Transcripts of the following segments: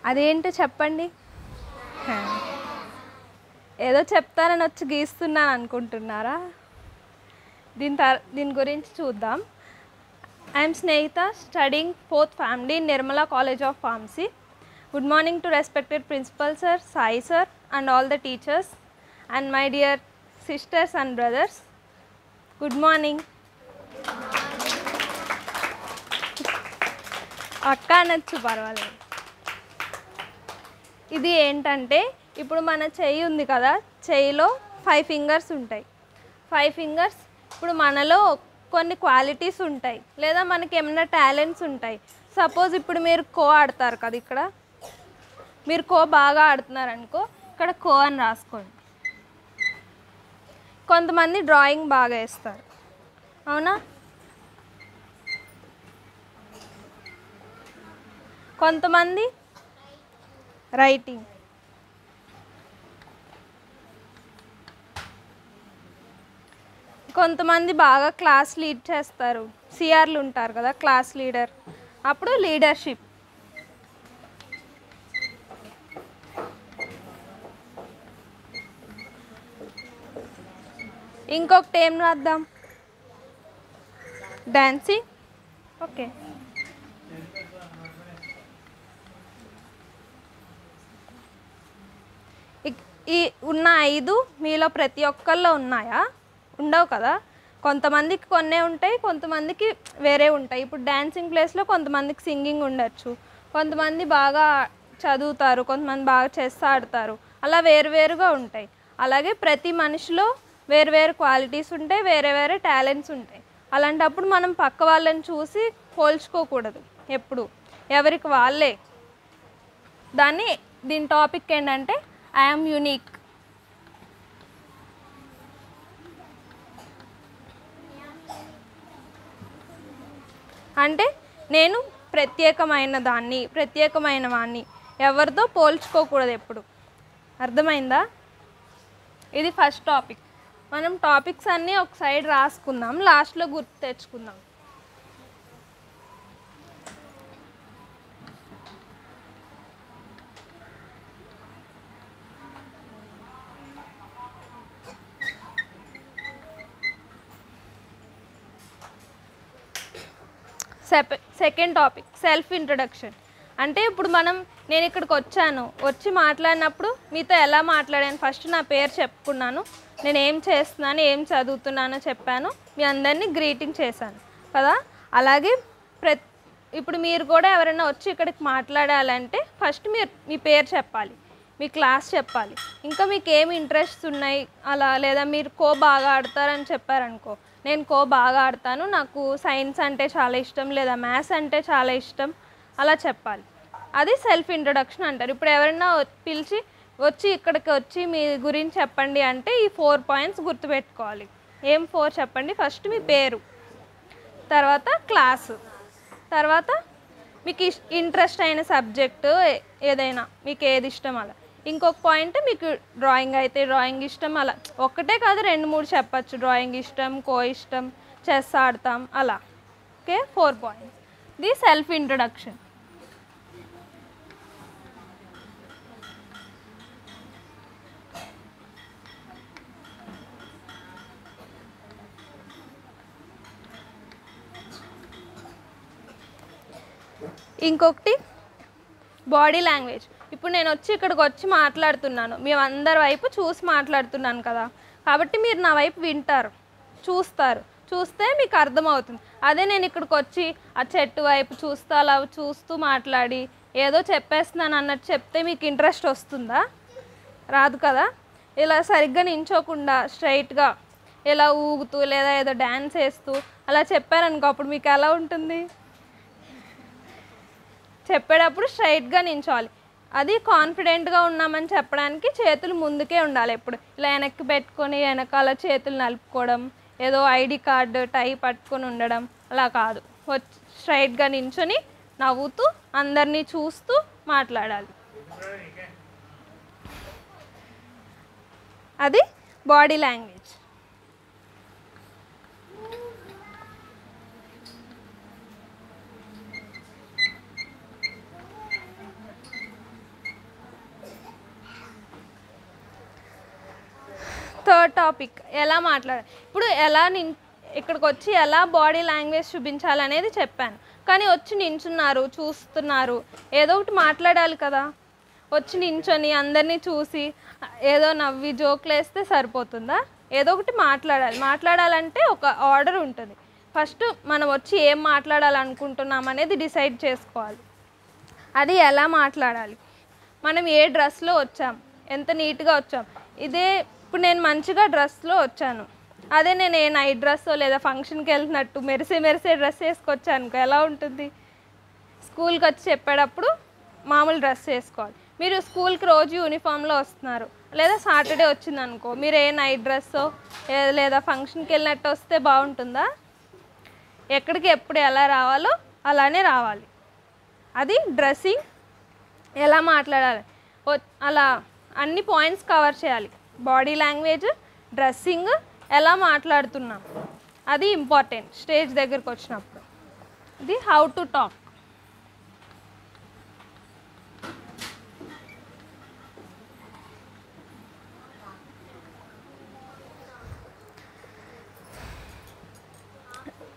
అదేంటో చెప్పండి. ఏదో చెప్తానని వచ్చి గీస్తున్నాను అనుకుంటున్నారా? దీని గురించి చూద్దాం. I'm Snehitha, studying 4th family in Nirmala College of Pharmacy. Good morning to respected principal sir, Sai sir and all the teachers and my dear sisters and brothers. Good morning. అక్క అనొచ్చు, పర్వాలేదు. ఇది ఏంటంటే ఇప్పుడు మన చెయ్యి ఉంది కదా, చెయ్యిలో 5 ఫింగర్స్ ఉంటాయి. 5 ఫింగర్స్ ఇప్పుడు మనలో కొన్ని క్వాలిటీస్ ఉంటాయి, లేదా మనకి ఏమైనా టాలెంట్స్ ఉంటాయి. సపోజ్ ఇప్పుడు మీరు కో ఆడతారు కదా, ఇక్కడ మీరు కో బాగా ఆడుతున్నారు అనుకో, ఇక్కడ కో అని రాసుకోండి. కొంతమంది డ్రాయింగ్ బాగా వేస్తారు, అవునా? కొంతమంది రైటింగ్, కొంతమంది బాగా క్లాస్ లీడ్ చేస్తారు, సిఆర్లు ఉంటారు కదా, క్లాస్ లీడర్, అప్పుడు లీడర్షిప్. ఇంకొకటి ఏం రాద్దాం? డాన్సింగ్. ఓకే, ఈ ఉన్న 5 మీలో ప్రతి ఒక్కళ్ళలో ఉన్నాయా? ఉండవు కదా. కొంతమందికి కొన్నే ఉంటాయి, కొంతమందికి వేరే ఉంటాయి. ఇప్పుడు డ్యాన్సింగ్ ప్లేస్లో కొంతమందికి సింగింగ్ ఉండొచ్చు, కొంతమంది బాగా చదువుతారు, కొంతమంది బాగా చెస్ ఆడతారు, అలా వేరువేరుగా ఉంటాయి. అలాగే ప్రతి మనిషిలో వేరువేరు క్వాలిటీస్ ఉంటాయి, వేరే వేరే టాలెంట్స్ ఉంటాయి. అలాంటప్పుడు మనం పక్క వాళ్ళని చూసి పోల్చుకోకూడదు ఎప్పుడు, ఎవరికి వాళ్ళే. దీని టాపిక్ ఏంటంటే ఐఎమ్ యూనిక్. అంటే నేను ప్రత్యేకమైన దాన్ని, ప్రత్యేకమైన వాణ్ణి, ఎవరితో పోల్చుకోకూడదు ఎప్పుడు. అర్థమైందా? ఇది ఫస్ట్ టాపిక్. మనం టాపిక్స్ అన్నీ ఒక సైడ్ రాసుకుందాం, లాస్ట్లో గుర్తు తెచ్చుకుందాం. Second topic self introduction. అంటే ఇప్పుడు నేను ఇక్కడికి వచ్చి మాట్లాడినప్పుడు మీతో ఎలా మాట్లాడాను, ఫస్ట్ నా పేరు చెప్పుకున్నాను, నేను ఏం చేస్తున్నాను, ఏం చదువుతున్నానో చెప్పాను, మీ అందరినీ గ్రీటింగ్ చేశాను కదా. అలాగే ఇప్పుడు మీరు కూడా ఎవరైనా వచ్చి ఇక్కడికి మాట్లాడాలంటే ఫస్ట్ మీ పేరు చెప్పాలి, మీ క్లాస్ చెప్పాలి, ఇంకా మీకు ఏమి ఇంట్రెస్ట్స్ ఉన్నాయి అలా, లేదా మీరు కో బాగా ఆడతారని చెప్పారనుకో, నేను కో బాగా ఆడతాను, నాకు సైన్స్ అంటే చాలా ఇష్టం, లేదా మ్యాథ్స్ అంటే చాలా ఇష్టం, అలా చెప్పాలి. అది సెల్ఫ్ ఇంట్రడక్షన్ అంటారు. ఇప్పుడు ఎవరైనా పిలిచి ఇక్కడికి వచ్చి మీ గురించి చెప్పండి అంటే ఈ 4 పాయింట్స్ గుర్తుపెట్టుకోవాలి. ఏం 4 చెప్పండి? ఫస్ట్ మీ పేరు, తర్వాత క్లాసు, తర్వాత మీకు ఇంట్రెస్ట్ అయిన సబ్జెక్టు ఏదైనా, మీకు ఏది ఇష్టం అలా. ఇంకొక పాయింట్ మీకు డ్రాయింగ్ అయితే డ్రాయింగ్ ఇష్టం, అలా ఒక్కటే కాదు 2-3 చెప్పచ్చు. డ్రాయింగ్ ఇష్టం, కో ఇష్టం, చెస్ ఆడతాం, అలా. Okay, 4 points. The self introduction. ఇంకొకటి బాడీ లాంగ్వేజ్. ఇప్పుడు నేను ఇక్కడికి వచ్చి మాట్లాడుతున్నాను, మేము అందరి వైపు చూసి మాట్లాడుతున్నాను కదా, కాబట్టి మీరు నా వైపు వింటారు, చూస్తే మీకు అర్థమవుతుంది. అదే నేను ఇక్కడికి వచ్చి ఆ చెట్టు వైపు చూస్తూ అలా చూస్తూ మాట్లాడి ఏదో చెప్పేస్తున్నాను అన్నట్టు చెప్తే మీకు ఇంట్రెస్ట్ వస్తుందా? రాదు కదా. ఇలా సరిగ్గా నించోకుండా స్ట్రైట్గా ఇలా ఊగుతూ లేదా ఏదో డ్యాన్స్ వేస్తూ అలా చెప్పారనుకో, అప్పుడు మీకు ఎలా ఉంటుంది? చెప్పేటప్పుడు స్ట్రైట్గా నించోవాలి. అది కాన్ఫిడెంట్గా ఉన్నామని చెప్పడానికి చేతులు ముందుకే ఉండాలి. ఎప్పుడు ఇలా వెనక్కి పెట్టుకొని వెనకాల చేతులు నలుపుకోవడం, ఏదో ఐడి కార్డు టై పట్టుకొని ఉండడం అలా కాదు. స్ట్రైట్గా నించొని నవ్వుతూ అందరినీ చూస్తూ మాట్లాడాలి. అది బాడీ లాంగ్వేజ్. థర్డ్ టాపిక్ ఎలా మాట్లాడాలి. ఇప్పుడు ఇక్కడికి వచ్చి ఎలా బాడీ లాంగ్వేజ్ చూపించాలనేది చెప్పాను. కానీ వచ్చి నించున్నారు, చూస్తున్నారు, ఏదో ఒకటి మాట్లాడాలి కదా. వచ్చి నించొని అందరినీ చూసి ఏదో నవ్వి జోకులు వేస్తే సరిపోతుందా? ఏదో ఒకటి మాట్లాడాలంటే ఒక ఆర్డర్ ఉంటుంది. ఫస్ట్ మనం వచ్చి ఏం మాట్లాడాలనుకుంటున్నాం అనేది డిసైడ్ చేసుకోవాలి. అది ఎలా మాట్లాడాలి, మనం ఏ డ్రెస్లో వచ్చాం, ఎంత నీట్గా వచ్చాం. ఇప్పుడు నేను మంచిగా డ్రెస్లో వచ్చాను, అదే నేను ఏ నైట్ డ్రెస్సో లేదా ఫంక్షన్కి వెళ్తున్నట్టు మెరిసే డ్రెస్ వేసుకొచ్చాను ఎలా ఉంటుంది? స్కూల్కి వచ్చి చెప్పేటప్పుడు మామూలు డ్రెస్ వేసుకోవాలి. మీరు స్కూల్కి రోజు యూనిఫామ్లో వస్తున్నారు, లేదా సాటర్డే వచ్చిందనుకో మీరు ఏ నైట్ డ్రెస్సో లేదా ఫంక్షన్కి వెళ్ళినట్టు వస్తే బాగుంటుందా? ఎక్కడికి ఎప్పుడు ఎలా రావాలో అలానే రావాలి. అది డ్రెస్సింగ్. ఎలా మాట్లాడాలి అలా అన్ని పాయింట్స్ కవర్ చేయాలి. బాడీ లాంగ్వేజ్, డ్రెస్సింగ్, ఎలా మాట్లాడుతున్నాం అది ఇంపార్టెంట్ స్టేజ్ దగ్గరికి వచ్చినప్పుడు. ఇది హౌ టు టాక్.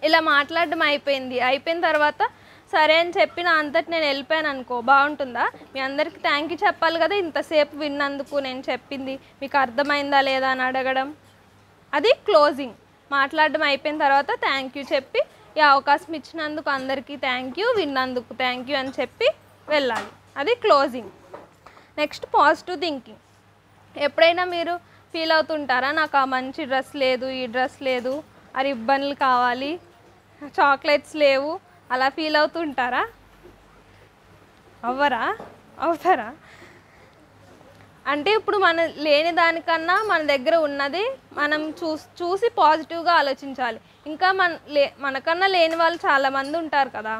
ఇలా మాట్లాడడం అయిపోయిన తర్వాత సరే అని చెప్పి నా అంతటి నేను వెళ్ళిపోయాను అనుకో, బాగుంటుందా? మీ అందరికీ థ్యాంక్ యూ చెప్పాలి కదా, ఇంతసేపు విన్నందుకు, నేను చెప్పింది మీకు అర్థమైందా లేదా అని అడగడం. అది క్లోజింగ్. మాట్లాడడం అయిపోయిన తర్వాత థ్యాంక్ యూ చెప్పి ఈ అవకాశం ఇచ్చినందుకు అందరికీ థ్యాంక్ యూ, విన్నందుకు థ్యాంక్ యూ అని చెప్పి వెళ్ళాలి. అది క్లోజింగ్. Next positive thinking. ఎప్పుడైనా మీరు ఫీల్ అవుతుంటారా, నాకు ఆ మంచి డ్రెస్ లేదు, ఈ డ్రెస్ లేదు, ఆ రిబ్బన్లు కావాలి, చాక్లెట్స్ లేవు, అలా ఫీల్ అవుతుంటారా? అవుతారా? అంటే ఇప్పుడు మన లేని దానికన్నా మన దగ్గర ఉన్నది మనం చూసి పాజిటివ్గా ఆలోచించాలి. ఇంకా మనకన్నా లేని వాళ్ళు చాలామంది ఉంటారు కదా,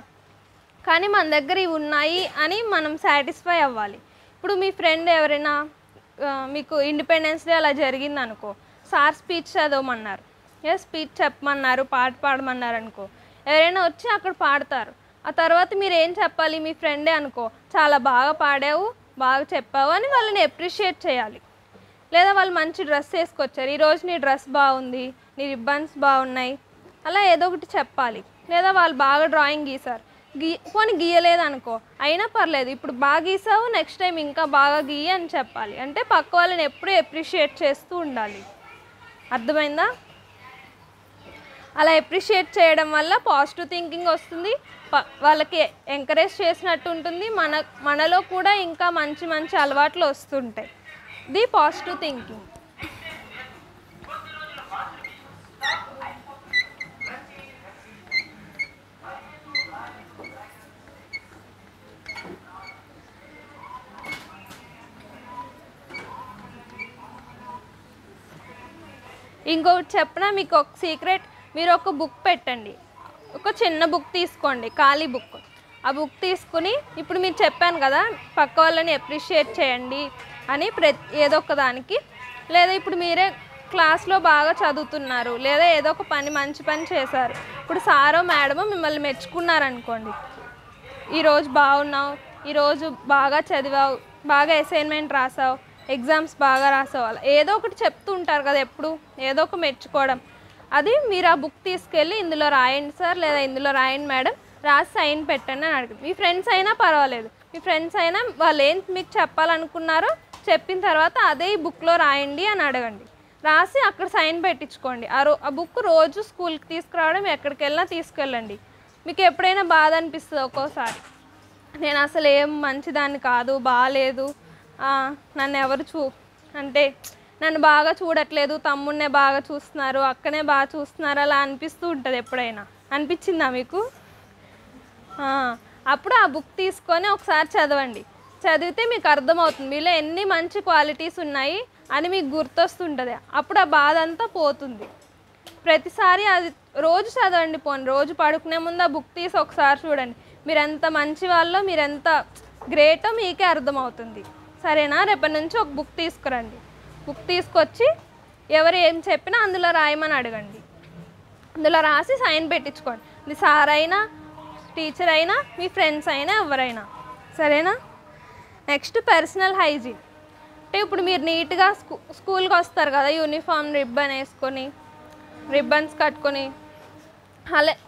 కానీ మన దగ్గర ఇవి ఉన్నాయి అని మనం సాటిస్ఫై అవ్వాలి. ఇప్పుడు మీ ఫ్రెండ్ ఎవరైనా మీకు ఇండిపెండెన్స్ డే అలా జరిగింది అనుకో, సార్ స్పీచ్ చదవమన్నారు, స్పీచ్ చెప్పమన్నారు, పాట పాడమన్నారు అనుకో, ఎవరైనా వచ్చి అక్కడ పాడతారు. ఆ తర్వాత మీరు ఏం చెప్పాలి? మీ ఫ్రెండే అనుకో, చాలా బాగా పాడావు, బాగా చెప్పావు అని వాళ్ళని అప్రిషియేట్ చేయాలి. లేదా వాళ్ళు మంచి డ్రెస్ వేసుకొచ్చారు, ఈరోజు నీ డ్రెస్ బాగుంది, నీ రిబ్బన్స్ బాగున్నాయి, అలా ఏదో ఒకటి చెప్పాలి. లేదా వాళ్ళు బాగా డ్రాయింగ్ గీసారు, పోనీ గీయలేదు అనుకో, అయినా పర్లేదు, ఇప్పుడు బాగా గీసావు, నెక్స్ట్ టైం ఇంకా బాగా గీయ అని చెప్పాలి. అంటే పక్క వాళ్ళని ఎప్పుడూ అప్రిషియేట్ చేస్తూ ఉండాలి. అర్థమైందా? అలా అప్రిషియేట్ చేయడం వల్ల పాజిటివ్ థింకింగ్ వస్తుంది, వాళ్ళకి ఎంకరేజ్ చేసినట్టు ఉంటుంది, మనలో కూడా ఇంకా మంచి అలవాట్లు వస్తుంటాయి. ఇది పాజిటివ్ థింకింగ్. ఇంకొకటి చెప్పనా మీకు ఒక సీక్రెట్. మీరు ఒక బుక్ పెట్టండి, ఒక చిన్న బుక్ తీసుకోండి, ఖాళీ బుక్. ఆ బుక్ తీసుకుని ఇప్పుడు మీరు చెప్పాను కదా పక్క వాళ్ళని అప్రిషియేట్ చేయండి అని ఏదో ఒక దానికి, లేదా ఇప్పుడు మీరే క్లాస్లో బాగా చదువుతున్నారు, లేదా ఏదో ఒక మంచి పని చేశారు, ఇప్పుడు సారో మేడమో మిమ్మల్ని మెచ్చుకున్నారనుకోండి, ఈరోజు బాగున్నావు, ఈరోజు బాగా చదివావు, బాగా అసైన్మెంట్ రాసావు, ఎగ్జామ్స్ బాగా రాసావు, అలా ఏదో ఒకటి చెప్తూ ఉంటారు కదా ఎప్పుడు, ఏదో ఒక మెచ్చుకోవడం. అది మీరు ఆ బుక్ తీసుకెళ్ళి ఇందులో రాయండి సార్, లేదా ఇందులో రాయండి మేడం, రాసి సైన్ పెట్టండి అని అడగండి. మీ ఫ్రెండ్స్ అయినా పర్వాలేదు, మీ ఫ్రెండ్స్ అయినా వాళ్ళు ఏం మీకు చెప్పాలనుకున్నారో చెప్పిన తర్వాత అదే ఈ బుక్లో రాయండి అని అడగండి. రాసి అక్కడ సైన్ పెట్టించుకోండి. ఆ బుక్ రోజు స్కూల్కి తీసుకురావడం, ఎక్కడికి వెళ్ళినా తీసుకెళ్ళండి. మీకు ఎప్పుడైనా బాధ అనిపిస్తుంది ఒక్కోసారి, నేను అసలు ఏం మంచిదాన్ని కాదు, బాగాలేదు, నన్ను ఎవరు అంటే నన్ను బాగా చూడట్లేదు, తమ్ముడినే బాగా చూస్తున్నారు, అక్కనే బాగా చూస్తున్నారు, అలా అనిపిస్తూ ఉంటుంది. ఎప్పుడైనా అనిపించిందా మీకు? అప్పుడు ఆ బుక్ తీసుకొని ఒకసారి చదవండి. చదివితే మీకు అర్థమవుతుంది మీలో ఎన్ని మంచి క్వాలిటీస్ ఉన్నాయి అని మీకు గుర్తొస్తుంటుంది. అప్పుడు ఆ బాధ అంతా పోతుంది. ప్రతిసారి అది రోజు చదవండి, రోజు పడుకునే ముందు ఆ బుక్ తీసి ఒకసారి చూడండి. మీరు ఎంత మంచి వాళ్ళో, మీరు ఎంత గ్రేటో మీకే అర్థమవుతుంది. సరేనా? రేపటి నుంచి ఒక బుక్ తీసుకురండి. బుక్ తీసుకొచ్చి ఎవరు ఏం చెప్పినా అందులో రాయమని అడగండి. అందులో రాసి సైన్ పెట్టించుకోండి. ఇది సార్ అయినా, టీచర్ అయినా, మీ ఫ్రెండ్స్ అయినా, ఎవరైనా. సరేనా? Next personal hygiene. అంటే అంటే ఇప్పుడు మీరు నీట్గా స్కూల్కి వస్తారు కదా, యూనిఫామ్ రిబ్బన్ వేసుకొని రిబ్బన్స్ కట్టుకొని,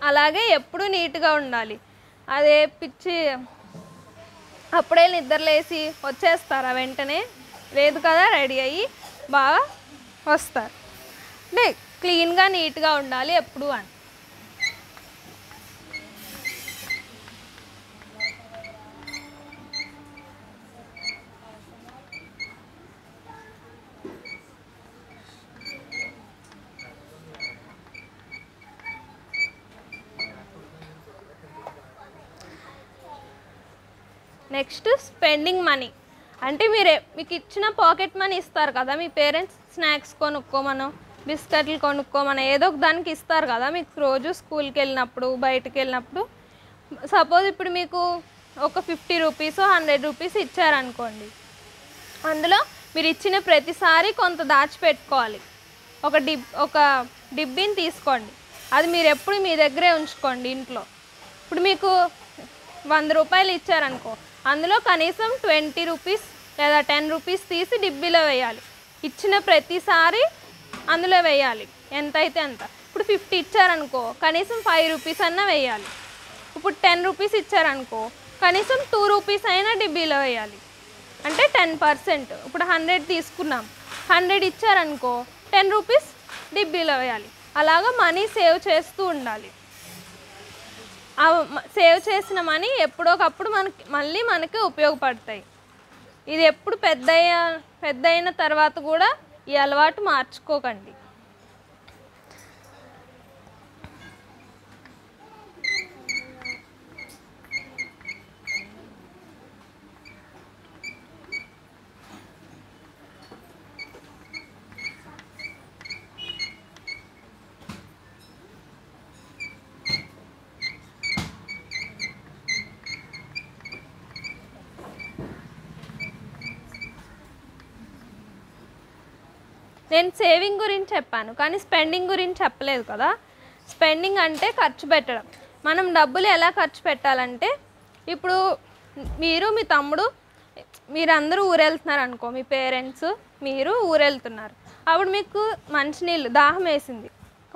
అలాగే ఎప్పుడు నీట్గా ఉండాలి. అదే పిచ్చి అప్పుడే నిద్రలేసి వచ్చేస్తారా వెంటనే? లేదు కదా, రెడీ అయ్యి బాగా వస్తారు. అంటే క్లీన్గా నీట్గా ఉండాలి ఎప్పుడు అని. Next spending money. అంటే మీకు ఇచ్చిన పాకెట్ మనీ ఇస్తారు కదా మీ పేరెంట్స్, స్నాక్స్ కొనుక్కోమనో బిస్కెట్లు కొనుక్కోమనో ఏదో ఒక దానికి ఇస్తారు కదా మీకు రోజు స్కూల్కి వెళ్ళినప్పుడు బయటకు వెళ్ళినప్పుడు. సపోజ్ ఇప్పుడు మీకు ఒక 50 రూపీస్ 100 రూపీస్ ఇచ్చారనుకోండి, అందులో మీరు ఇచ్చిన ప్రతిసారి కొంత దాచిపెట్టుకోవాలి. ఒక డిబ్బిని తీసుకోండి, అది మీరు ఎప్పుడు మీ దగ్గరే ఉంచుకోండి ఇంట్లో. ఇప్పుడు మీకు 100 రూపాయలు ఇచ్చారనుకో, అందులో కనీసం 20 రూపీస్ లేదా 10 రూపీస్ తీసి డిబ్బీలో వేయాలి. ఇచ్చిన ప్రతిసారి అందులో వేయాలి, ఎంత అయితే అంత. ఇప్పుడు 50 ఇచ్చారనుకో, కనీసం 5 రూపీస్ అన్నా వేయాలి. ఇప్పుడు 10 రూపీస్ ఇచ్చారనుకో, కనీసం 2 రూపీస్ అయినా డిబ్బీలో వేయాలి, అంటే 10%. ఇప్పుడు 100 తీసుకున్నాం, 100 ఇచ్చారనుకో 10 రూపీస్ డిబ్బీలో వేయాలి. అలాగా మనీ సేవ్ చేస్తూ ఉండాలి. సేవ్ చేసిన మనీ ఎప్పుడోకప్పుడు మనకి ఉపయోగపడతాయి. ఇది ఎప్పుడు పెద్ద అయిన తర్వాత కూడా ఈ అలవాటు మార్చుకోకండి. నేను సేవింగ్ గురించి చెప్పాను కానీ స్పెండింగ్ గురించి చెప్పలేదు కదా. స్పెండింగ్ అంటే ఖర్చు పెట్టడం. మనం డబ్బులు ఎలా ఖర్చు పెట్టాలంటే, ఇప్పుడు మీరు మీ తమ్ముడు మీరందరూ ఊరెళ్తున్నారు అనుకో, మీ పేరెంట్స్ మీరు ఊరెళ్తున్నారు. అప్పుడు మీకు మంచినీళ్ళు దాహం వేసింది,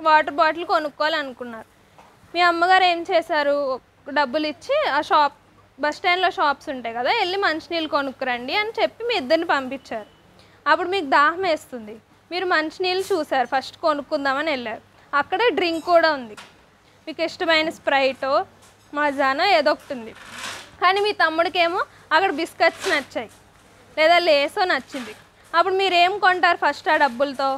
వాటర్ బాటిల్ కొనుక్కోవాలనుకున్నారు. మీ అమ్మగారు ఏం చేశారు, డబ్బులు ఇచ్చి ఆ బస్ స్టాండ్లో షాప్స్ ఉంటాయి కదా, వెళ్ళి మంచినీళ్ళు కొనుక్కురండి అని చెప్పి మీ ఇద్దరిని పంపించారు. అప్పుడు మీకు దాహం వేస్తుంది, మీరు మంచినీళ్ళు చూసారు, ఫస్ట్ కొనుక్కుందామని వెళ్ళారు. అక్కడ డ్రింక్ కూడా ఉంది, మీకు ఇష్టమైన స్ప్రైటో మజానో ఏదో ఒకటి ఉంది. కానీ మీ తమ్ముడికేమో అక్కడ బిస్కెట్స్ నచ్చాయి లేదా లేసో నచ్చింది. అప్పుడు మీరు ఏం కొంటారు ఫస్ట్ ఆ డబ్బులతో?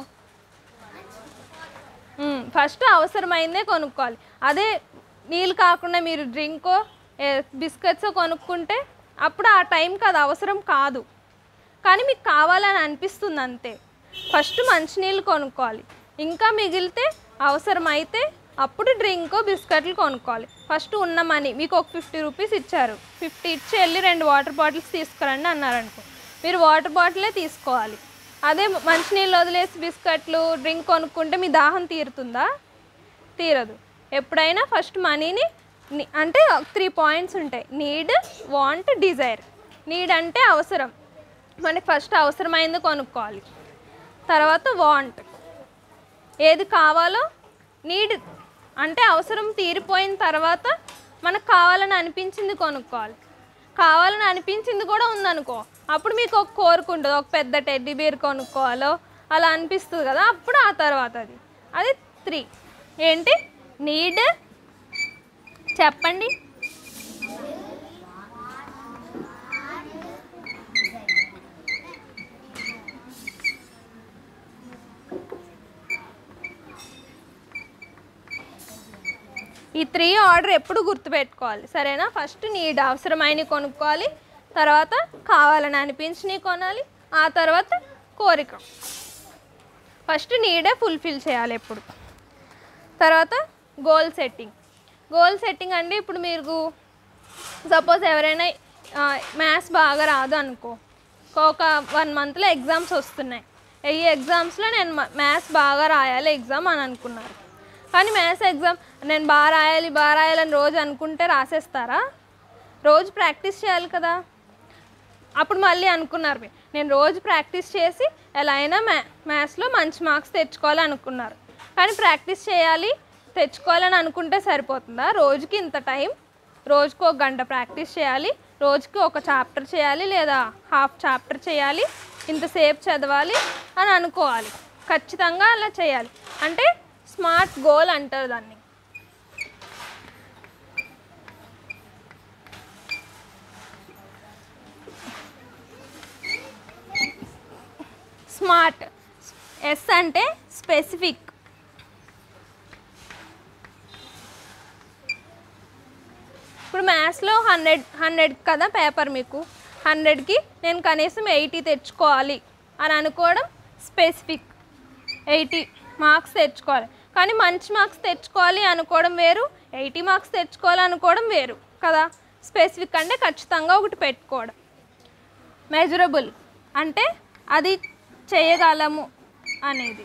ఫస్ట్ అవసరమైందే కొనుక్కోవాలి. అదే నీళ్ళు కాకుండా మీరు డ్రింకో బిస్కెట్స్ కొనుక్కుంటే అప్పుడు ఆ టైంకి అది అవసరం కాదు, కానీ మీకు కావాలని అనిపిస్తుంది అంతే. ఫస్ట్ మంచినీళ్ళు కొనుక్కోవాలి, ఇంకా మిగిలితే అవసరమైతే అప్పుడు డ్రింకో బిస్కెట్లు కొనుక్కోవాలి. ఫస్ట్ ఉన్న మనీ మీకు ఒక 50 రూపీస్ ఇచ్చారు, 50 ఇచ్చి వెళ్ళి 2 వాటర్ బాటిల్స్ తీసుకురండి అన్నారనుకో, మీరు వాటర్ బాటిలే తీసుకోవాలి. అదే మంచినీళ్ళు వదిలేసి బిస్కెట్లు డ్రింక్ కొనుక్కుంటే మీ దాహం తీరుతుందా? తీరదు. ఎప్పుడైనా ఫస్ట్ మనీని అంటే 3 పాయింట్స్ ఉంటాయి: నీడ్, వాంట్, డిజైర్. నీడ్ అంటే అవసరం, మనకి ఫస్ట్ అవసరమైంది కొనుక్కోవాలి. తర్వాత వాంట్, ఏది కావాలో. నీడ్ అంటే అవసరం తీరిపోయిన తర్వాత మనకు కావాలని అనిపించింది కొనుక్కోవాలి. కావాలని అనిపించింది కూడా ఉందనుకో, అప్పుడు మీకు ఒక కోరిక ఉంటుంది, ఒక పెద్ద టెడ్డీ బేర్ కొనుక్కోవాలో అలా అనిపిస్తుంది కదా, అప్పుడు ఆ తర్వాత అది 3. ఏంటి నీడ్ చెప్పండి? ఈ 3 ఆర్డర్ ఎప్పుడు గుర్తుపెట్టుకోవాలి, సరేనా? ఫస్ట్ నీడ్ అవసరమైనవి కొనుక్కోవాలి, తర్వాత కావాలని అనిపించినవి కొనాలి, ఆ తర్వాత కోరిక. ఫస్ట్ నీడే ఫుల్ఫిల్ చేయాలి ఎప్పుడు. తర్వాత గోల్ సెట్టింగ్. గోల్ సెట్టింగ్ అంటే ఇప్పుడు మీరు సపోజ్ ఎవరైనా మ్యాథ్స్ బాగా రాదు అనుకో, ఒక 1 మంత్లో ఎగ్జామ్స్ వస్తున్నాయి, ఈ ఎగ్జామ్స్లో నేను మ్యాథ్స్ బాగా రాయాలి ఎగ్జామ్ అని అనుకున్నారు. కానీ మ్యాథ్స్ ఎగ్జామ్ నేను బాగా రాయాలని రోజు అనుకుంటే రాసేస్తారా? రోజు ప్రాక్టీస్ చేయాలి కదా. అప్పుడు మళ్ళీ అనుకున్నారు నేను రోజు ప్రాక్టీస్ చేసి ఎలా అయినా మ్యాథ్స్లో మంచి మార్క్స్ తెచ్చుకోవాలి అనుకున్నారు. కానీ ప్రాక్టీస్ చేయాలి తెచ్చుకోవాలని అనుకుంటే సరిపోతుందా? రోజుకి ఇంత టైం, రోజుకు 1 గంట ప్రాక్టీస్ చేయాలి, రోజుకి ఒక చాప్టర్ చేయాలి లేదా హాఫ్ చాప్టర్ చేయాలి, ఇంతసేపు చదవాలి అని అనుకోవాలి. ఖచ్చితంగా అలా చేయాలి. అంటే స్మార్ట్ గోల్ అంటారు దాన్ని. స్మార్ట్, ఎస్ అంటే స్పెసిఫిక్. ఇప్పుడు మ్యాథ్స్లో 100 కదా పేపర్, మీకు 100కి నేను కనీసం 80 తెచ్చుకోవాలి అని అనుకోవడం స్పెసిఫిక్. 80 మార్క్స్ తెచ్చుకోవాలి. కానీ మంచి మార్క్స్ తెచ్చుకోవాలి అనుకోవడం వేరు, 80 మార్క్స్ తెచ్చుకోవాలి అనుకోవడం వేరు కదా. స్పెసిఫిక్ అంటే ఖచ్చితంగా ఒకటి పెట్టుకోవడం. మెజరబుల్ అంటే అది చేయగలము అనేది.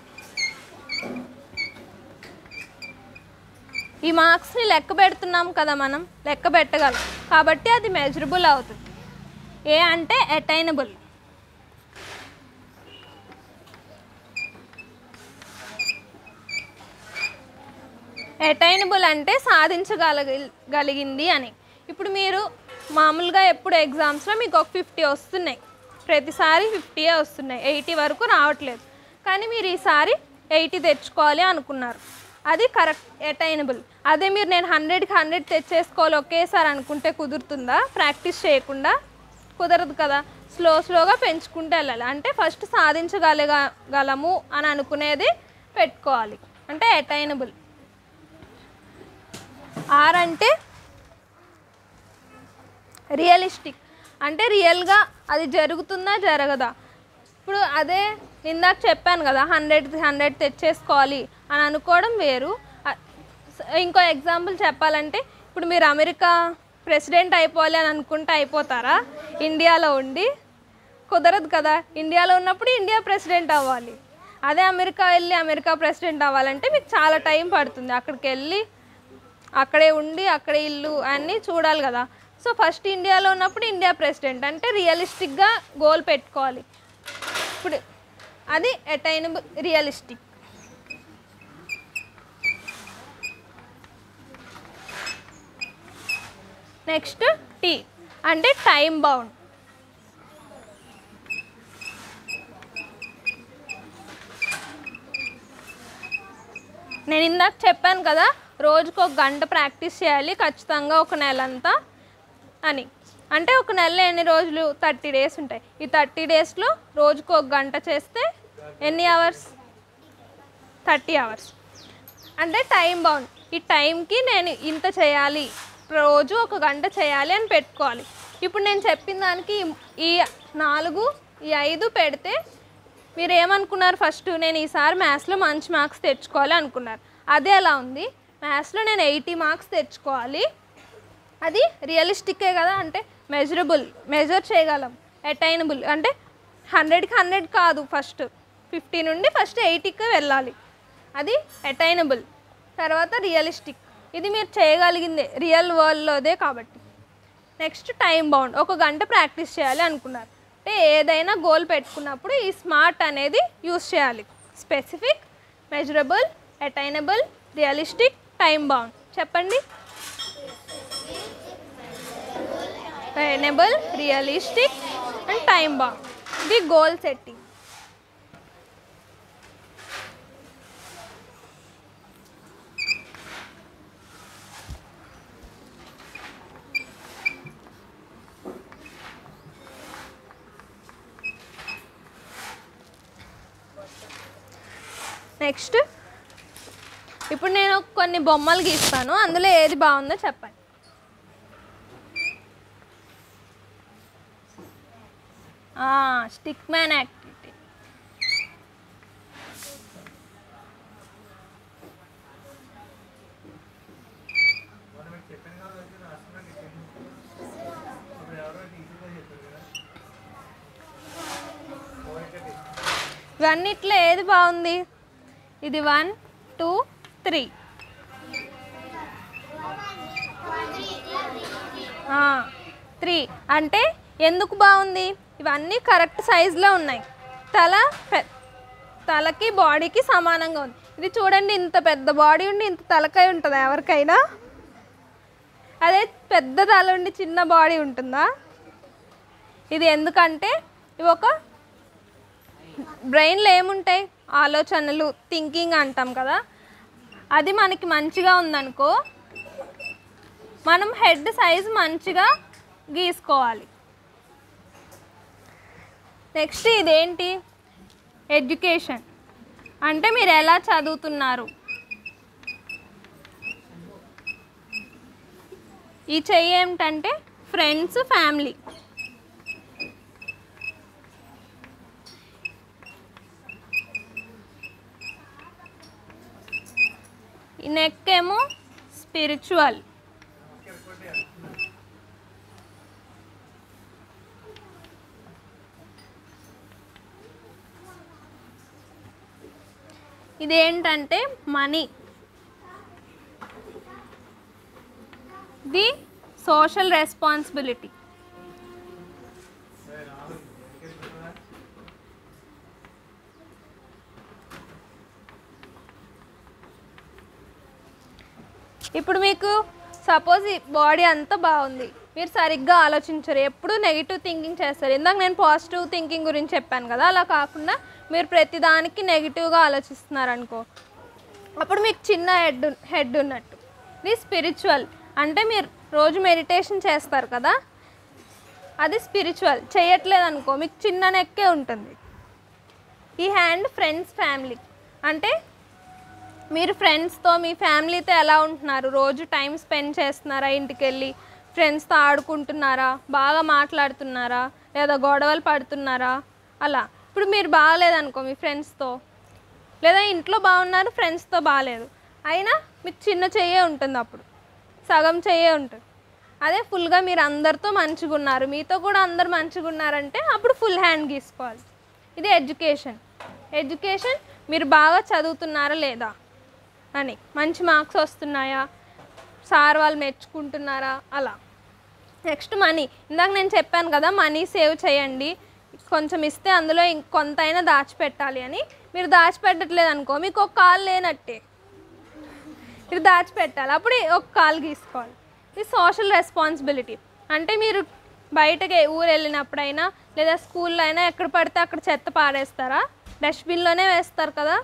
ఈ మార్క్స్ని లెక్క పెడుతున్నాం కదా, మనం లెక్క పెట్టగలం కాబట్టి అది మెజరబుల్ అవుతుంది. ఏ అంటే అటైనబుల్. అటైనబుల్ అంటే సాధించగలిగింది అని. ఇప్పుడు మీరు మామూలుగా ఎప్పుడు ఎగ్జామ్స్లో మీకు ఒక 50 వస్తున్నాయి, ప్రతిసారి 50 వస్తున్నాయి, 80 వరకు రావట్లేదు. కానీ మీరు ఈసారి 80 తెచ్చుకోవాలి అనుకున్నారు, అది కరెక్ట్, అటైనబుల్. అదే మీరు నేను 100కి 100 తెచ్చేసుకోవాలి ఒకేసారి అనుకుంటే కుదురుతుందా? ప్రాక్టీస్ చేయకుండా కుదరదు కదా. స్లోగా పెంచుకుంటూ వెళ్ళాలి. అంటే ఫస్ట్ సాధించగలగలము అని అనుకునేది పెట్టుకోవాలి, అంటే అటైనబుల్. ఆర్ అంటే రియలిస్టిక్, అంటే రియల్గా అది జరుగుతుందా జరగదా. ఇప్పుడు అదే ఇందాక చెప్పాను కదా, 100కి 100 తెచ్చేసుకోవాలి అని అనుకోవడం వేరు. ఇంకో ఎగ్జాంపుల్ చెప్పాలంటే, ఇప్పుడు మీరు అమెరికా ప్రెసిడెంట్ అయిపోవాలి అని అనుకుంటే అయిపోతారా? ఇండియాలో ఉండి కుదరదు కదా. ఇండియాలో ఉన్నప్పుడు ఇండియా ప్రెసిడెంట్ అవ్వాలి. అదే అమెరికా వెళ్ళి అమెరికా ప్రెసిడెంట్ అవ్వాలంటే మీకు చాలా టైం పడుతుంది. అక్కడికి వెళ్ళి అక్కడే ఉండి అక్కడే ఇల్లు అన్నీ చూడాలి కదా. సో ఫస్ట్ ఇండియాలో ఉన్నప్పుడు ఇండియా ప్రెసిడెంట్ అంటే రియలిస్టిక్గా గోల్ పెట్టుకోవాలి. ఇప్పుడు అది అటైనబుల్, రియలిస్టిక్. నెక్స్ట్ టీ అంటే టైం బౌండ్. నేను ఇందాక చెప్పాను కదా, రోజుకు 1 గంట ప్రాక్టీస్ చేయాలి ఖచ్చితంగా, ఒక నెలంతా అని. అంటే ఒక నెలలో ఎన్ని రోజులు? 30 డేస్ ఉంటాయి. ఈ 30 డేస్లో రోజుకు 1 గంట చేస్తే ఎన్ని అవర్స్? 30 అవర్స్. అంటే టైం బౌండ్. ఈ టైంకి నేను ఇంత చేయాలి, రోజు 1 గంట చేయాలి అని పెట్టుకోవాలి. ఇప్పుడు నేను చెప్పిన దానికి ఈ 4, ఈ 5 పెడితే మీరు ఏమనుకున్నారు? ఫస్ట్ నేను ఈసారి మ్యాథ్స్లో మంచి మార్క్స్ తెచ్చుకోవాలి అనుకున్నారు. అదే అలా ఉంది, మ్యాథ్స్లో నేను 80 మార్క్స్ తెచ్చుకోవాలి, అది రియలిస్టిక్కే కదా. అంటే మెజరబుల్, మెజర్ చేయగలం. అటైనబుల్ అంటే 100కి 100 కాదు, ఫస్ట్ 50 నుండి ఫస్ట్ 80కి వెళ్ళాలి, అది అటైనబుల్. తర్వాత రియలిస్టిక్, ఇది మీరు చేయగలిగిందే, రియల్ వరల్డ్లోదే కాబట్టి. నెక్స్ట్ టైం బౌండ్, 1 గంట ప్రాక్టీస్ చేయాలి అనుకున్నారు. అంటే ఏదైనా గోల్ పెట్టుకున్నప్పుడు ఈ స్మార్ట్ అనేది యూస్ చేయాలి. Specific, measurable, attainable, realistic, time bound. చెప్పండి. Attainable, realistic and time bound. ఇది గోల్ సెట్టింగ్. నెక్స్ట్ ఇప్పుడు నేను కొన్ని బొమ్మలు గీస్తాను, అందులో ఏది బాగుందో చెప్పండి. Stick man activity. ఇవన్నిట్లో ఏది బాగుంది? ఇది 1, 2, 3. 3 అంటే ఎందుకు బాగుంది? ఇవన్నీ కరెక్ట్ సైజులో ఉన్నాయి. తలకి బాడీకి సమానంగా ఉంది. ఇది చూడండి, ఇంత పెద్ద బాడీ ఉండి ఇంత తలకాయ ఉంటుందా ఎవరికైనా? అదే పెద్ద తల ఉండి చిన్న బాడీ ఉంటుందా? ఇది ఎందుకంటే ఇవి ఒక బ్రెయిన్లో ఏముంటాయి, ఆలోచనలు, థింకింగ్ అంటాం కదా, అది మనకి మంచిగా ఉందనుకో మనం హెడ్ సైజ్ మంచిగా గీసుకోవాలి. నెక్స్ట్ ఇదేంటి? ఎడ్యుకేషన్. అంటే మీరు ఎలా చదువుతున్నారు. ఈ చెయ్యి ఏమిటంటే ఫ్రెండ్స్, ఫ్యామిలీ. ఈ నెక్ ఏమో స్పిరిచువల్. ఇదేంటంటే మనీ. The social responsibility. ఇప్పుడు మీకు సపోజ్ ఈ బాడీ అంతా బాగుంది, మీరు సరిగ్గా ఆలోచించరు, ఎప్పుడు నెగిటివ్ థింకింగ్ చేస్తారు. ఇందాక నేను పాజిటివ్ థింకింగ్ గురించి చెప్పాను కదా, అలా కాకుండా మీరు ప్రతిదానికి నెగిటివ్గా ఆలోచిస్తున్నారనుకో, అప్పుడు మీకు చిన్న హెడ్ ఉన్నట్టు. ఇది స్పిరిచువల్. అంటే మీరు రోజు మెడిటేషన్ చేస్తారు కదా, అది స్పిరిచువల్. చేయట్లేదు అనుకో మీకు చిన్న నెక్కే ఉంటుంది. ఈ హ్యాండ్ ఫ్రెండ్స్, ఫ్యామిలీ. అంటే మీరు ఫ్రెండ్స్తో, మీ ఫ్యామిలీతో ఎలా ఉంటున్నారు, రోజు టైం స్పెండ్ చేస్తున్నారా, ఇంటికి వెళ్ళి ఫ్రెండ్స్తో ఆడుకుంటున్నారా, బాగా మాట్లాడుతున్నారా, లేదా గొడవలు పడుతున్నారా, అలా. ఇప్పుడు మీరు బాగాలేదనుకో మీ ఫ్రెండ్స్తో, లేదా ఇంట్లో బాగున్నారు ఫ్రెండ్స్తో బాగాలేదు, అయినా మీకు చిన్న చెయ్యే ఉంటుంది, అప్పుడు సగం చెయ్యే ఉంటుంది. అదే ఫుల్గా మీరు అందరితో మంచిగా ఉన్నారు, మీతో కూడా అందరు మంచిగా ఉన్నారంటే అప్పుడు ఫుల్ హ్యాండ్ గీసుకోవాలి. ఇది ఎడ్యుకేషన్. ఎడ్యుకేషన్ మీరు బాగా చదువుతున్నారా లేదా అని, మంచి మార్క్స్ వస్తున్నాయా, సార్ వాళ్ళు మెచ్చుకుంటున్నారా, అలా. Next money. ఇందాక నేను చెప్పాను కదా, మనీ సేవ్ చేయండి, కొంచెం ఇస్తే అందులో కొంతైనా దాచిపెట్టాలి అని. మీరు దాచిపెట్టట్లేదు అనుకో మీకు ఒక కాలు లేనట్టే, మీరు దాచిపెట్టాలి, అప్పుడు ఒక కాలు గీసుకోవాలి. ఇది సోషల్ రెస్పాన్సిబిలిటీ. అంటే మీరు బయటకి ఊరు వెళ్ళినప్పుడైనా లేదా స్కూల్లో అయినా ఎక్కడ పడితే అక్కడ చెత్త పారేస్తారా? డస్ట్బిన్లోనే వేస్తారు కదా,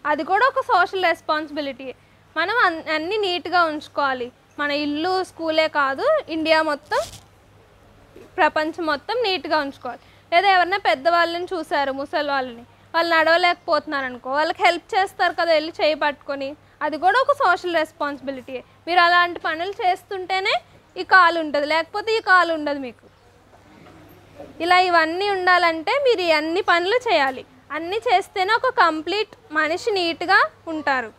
అది కూడా ఒక సోషల్ రెస్పాన్సిబిలిటీ. మనం అన్నీ నీట్గా ఉంచుకోవాలి. మన ఇల్లు, స్కూలే కాదు, ఇండియా మొత్తం, ప్రపంచం మొత్తం నీట్గా ఉంచుకోవాలి. లేదా ఎవరైనా పెద్దవాళ్ళని చూసారు, ముసలి వాళ్ళని, వాళ్ళు నడవలేకపోతున్నారు అనుకో, వాళ్ళకి హెల్ప్ చేస్తారు కదా వెళ్ళి చేయి పట్టుకొని, అది కూడా ఒక సోషల్ రెస్పాన్సిబిలిటీ. మీరు అలాంటి పనులు చేస్తుంటేనే ఈ కాలు ఉంటుంది, లేకపోతే ఈ కాలు ఉండదు మీకు. ఇలా ఇవన్నీ ఉండాలంటే మీరు అన్ని పనులు చేయాలి. అన్నీ చేస్తేనే ఒక కంప్లీట్ మనిషి నీట్గా ఉంటారు.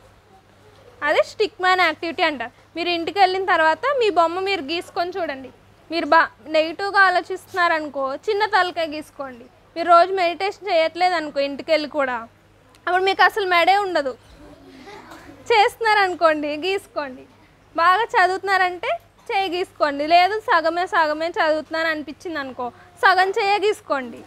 అదే స్టిక్ మ్యాన్ యాక్టివిటీ అంటారు. మీరు ఇంటికి వెళ్ళిన తర్వాత మీ బొమ్మ మీరు గీసుకొని చూడండి. మీరు నెగిటివ్గా ఆలోచిస్తున్నారనుకో చిన్న తలకాయ గీసుకోండి. మీరు రోజు మెడిటేషన్ చేయట్లేదు అనుకో ఇంటికి వెళ్ళి కూడా, అప్పుడు మీకు అసలు మెడే ఉండదు. చేస్తున్నారనుకోండి గీసుకోండి. బాగా చదువుతున్నారంటే చేయి గీసుకోండి. లేదు సగమే చదువుతున్నాను అనిపించింది అనుకో సగం చేయ గీసుకోండి.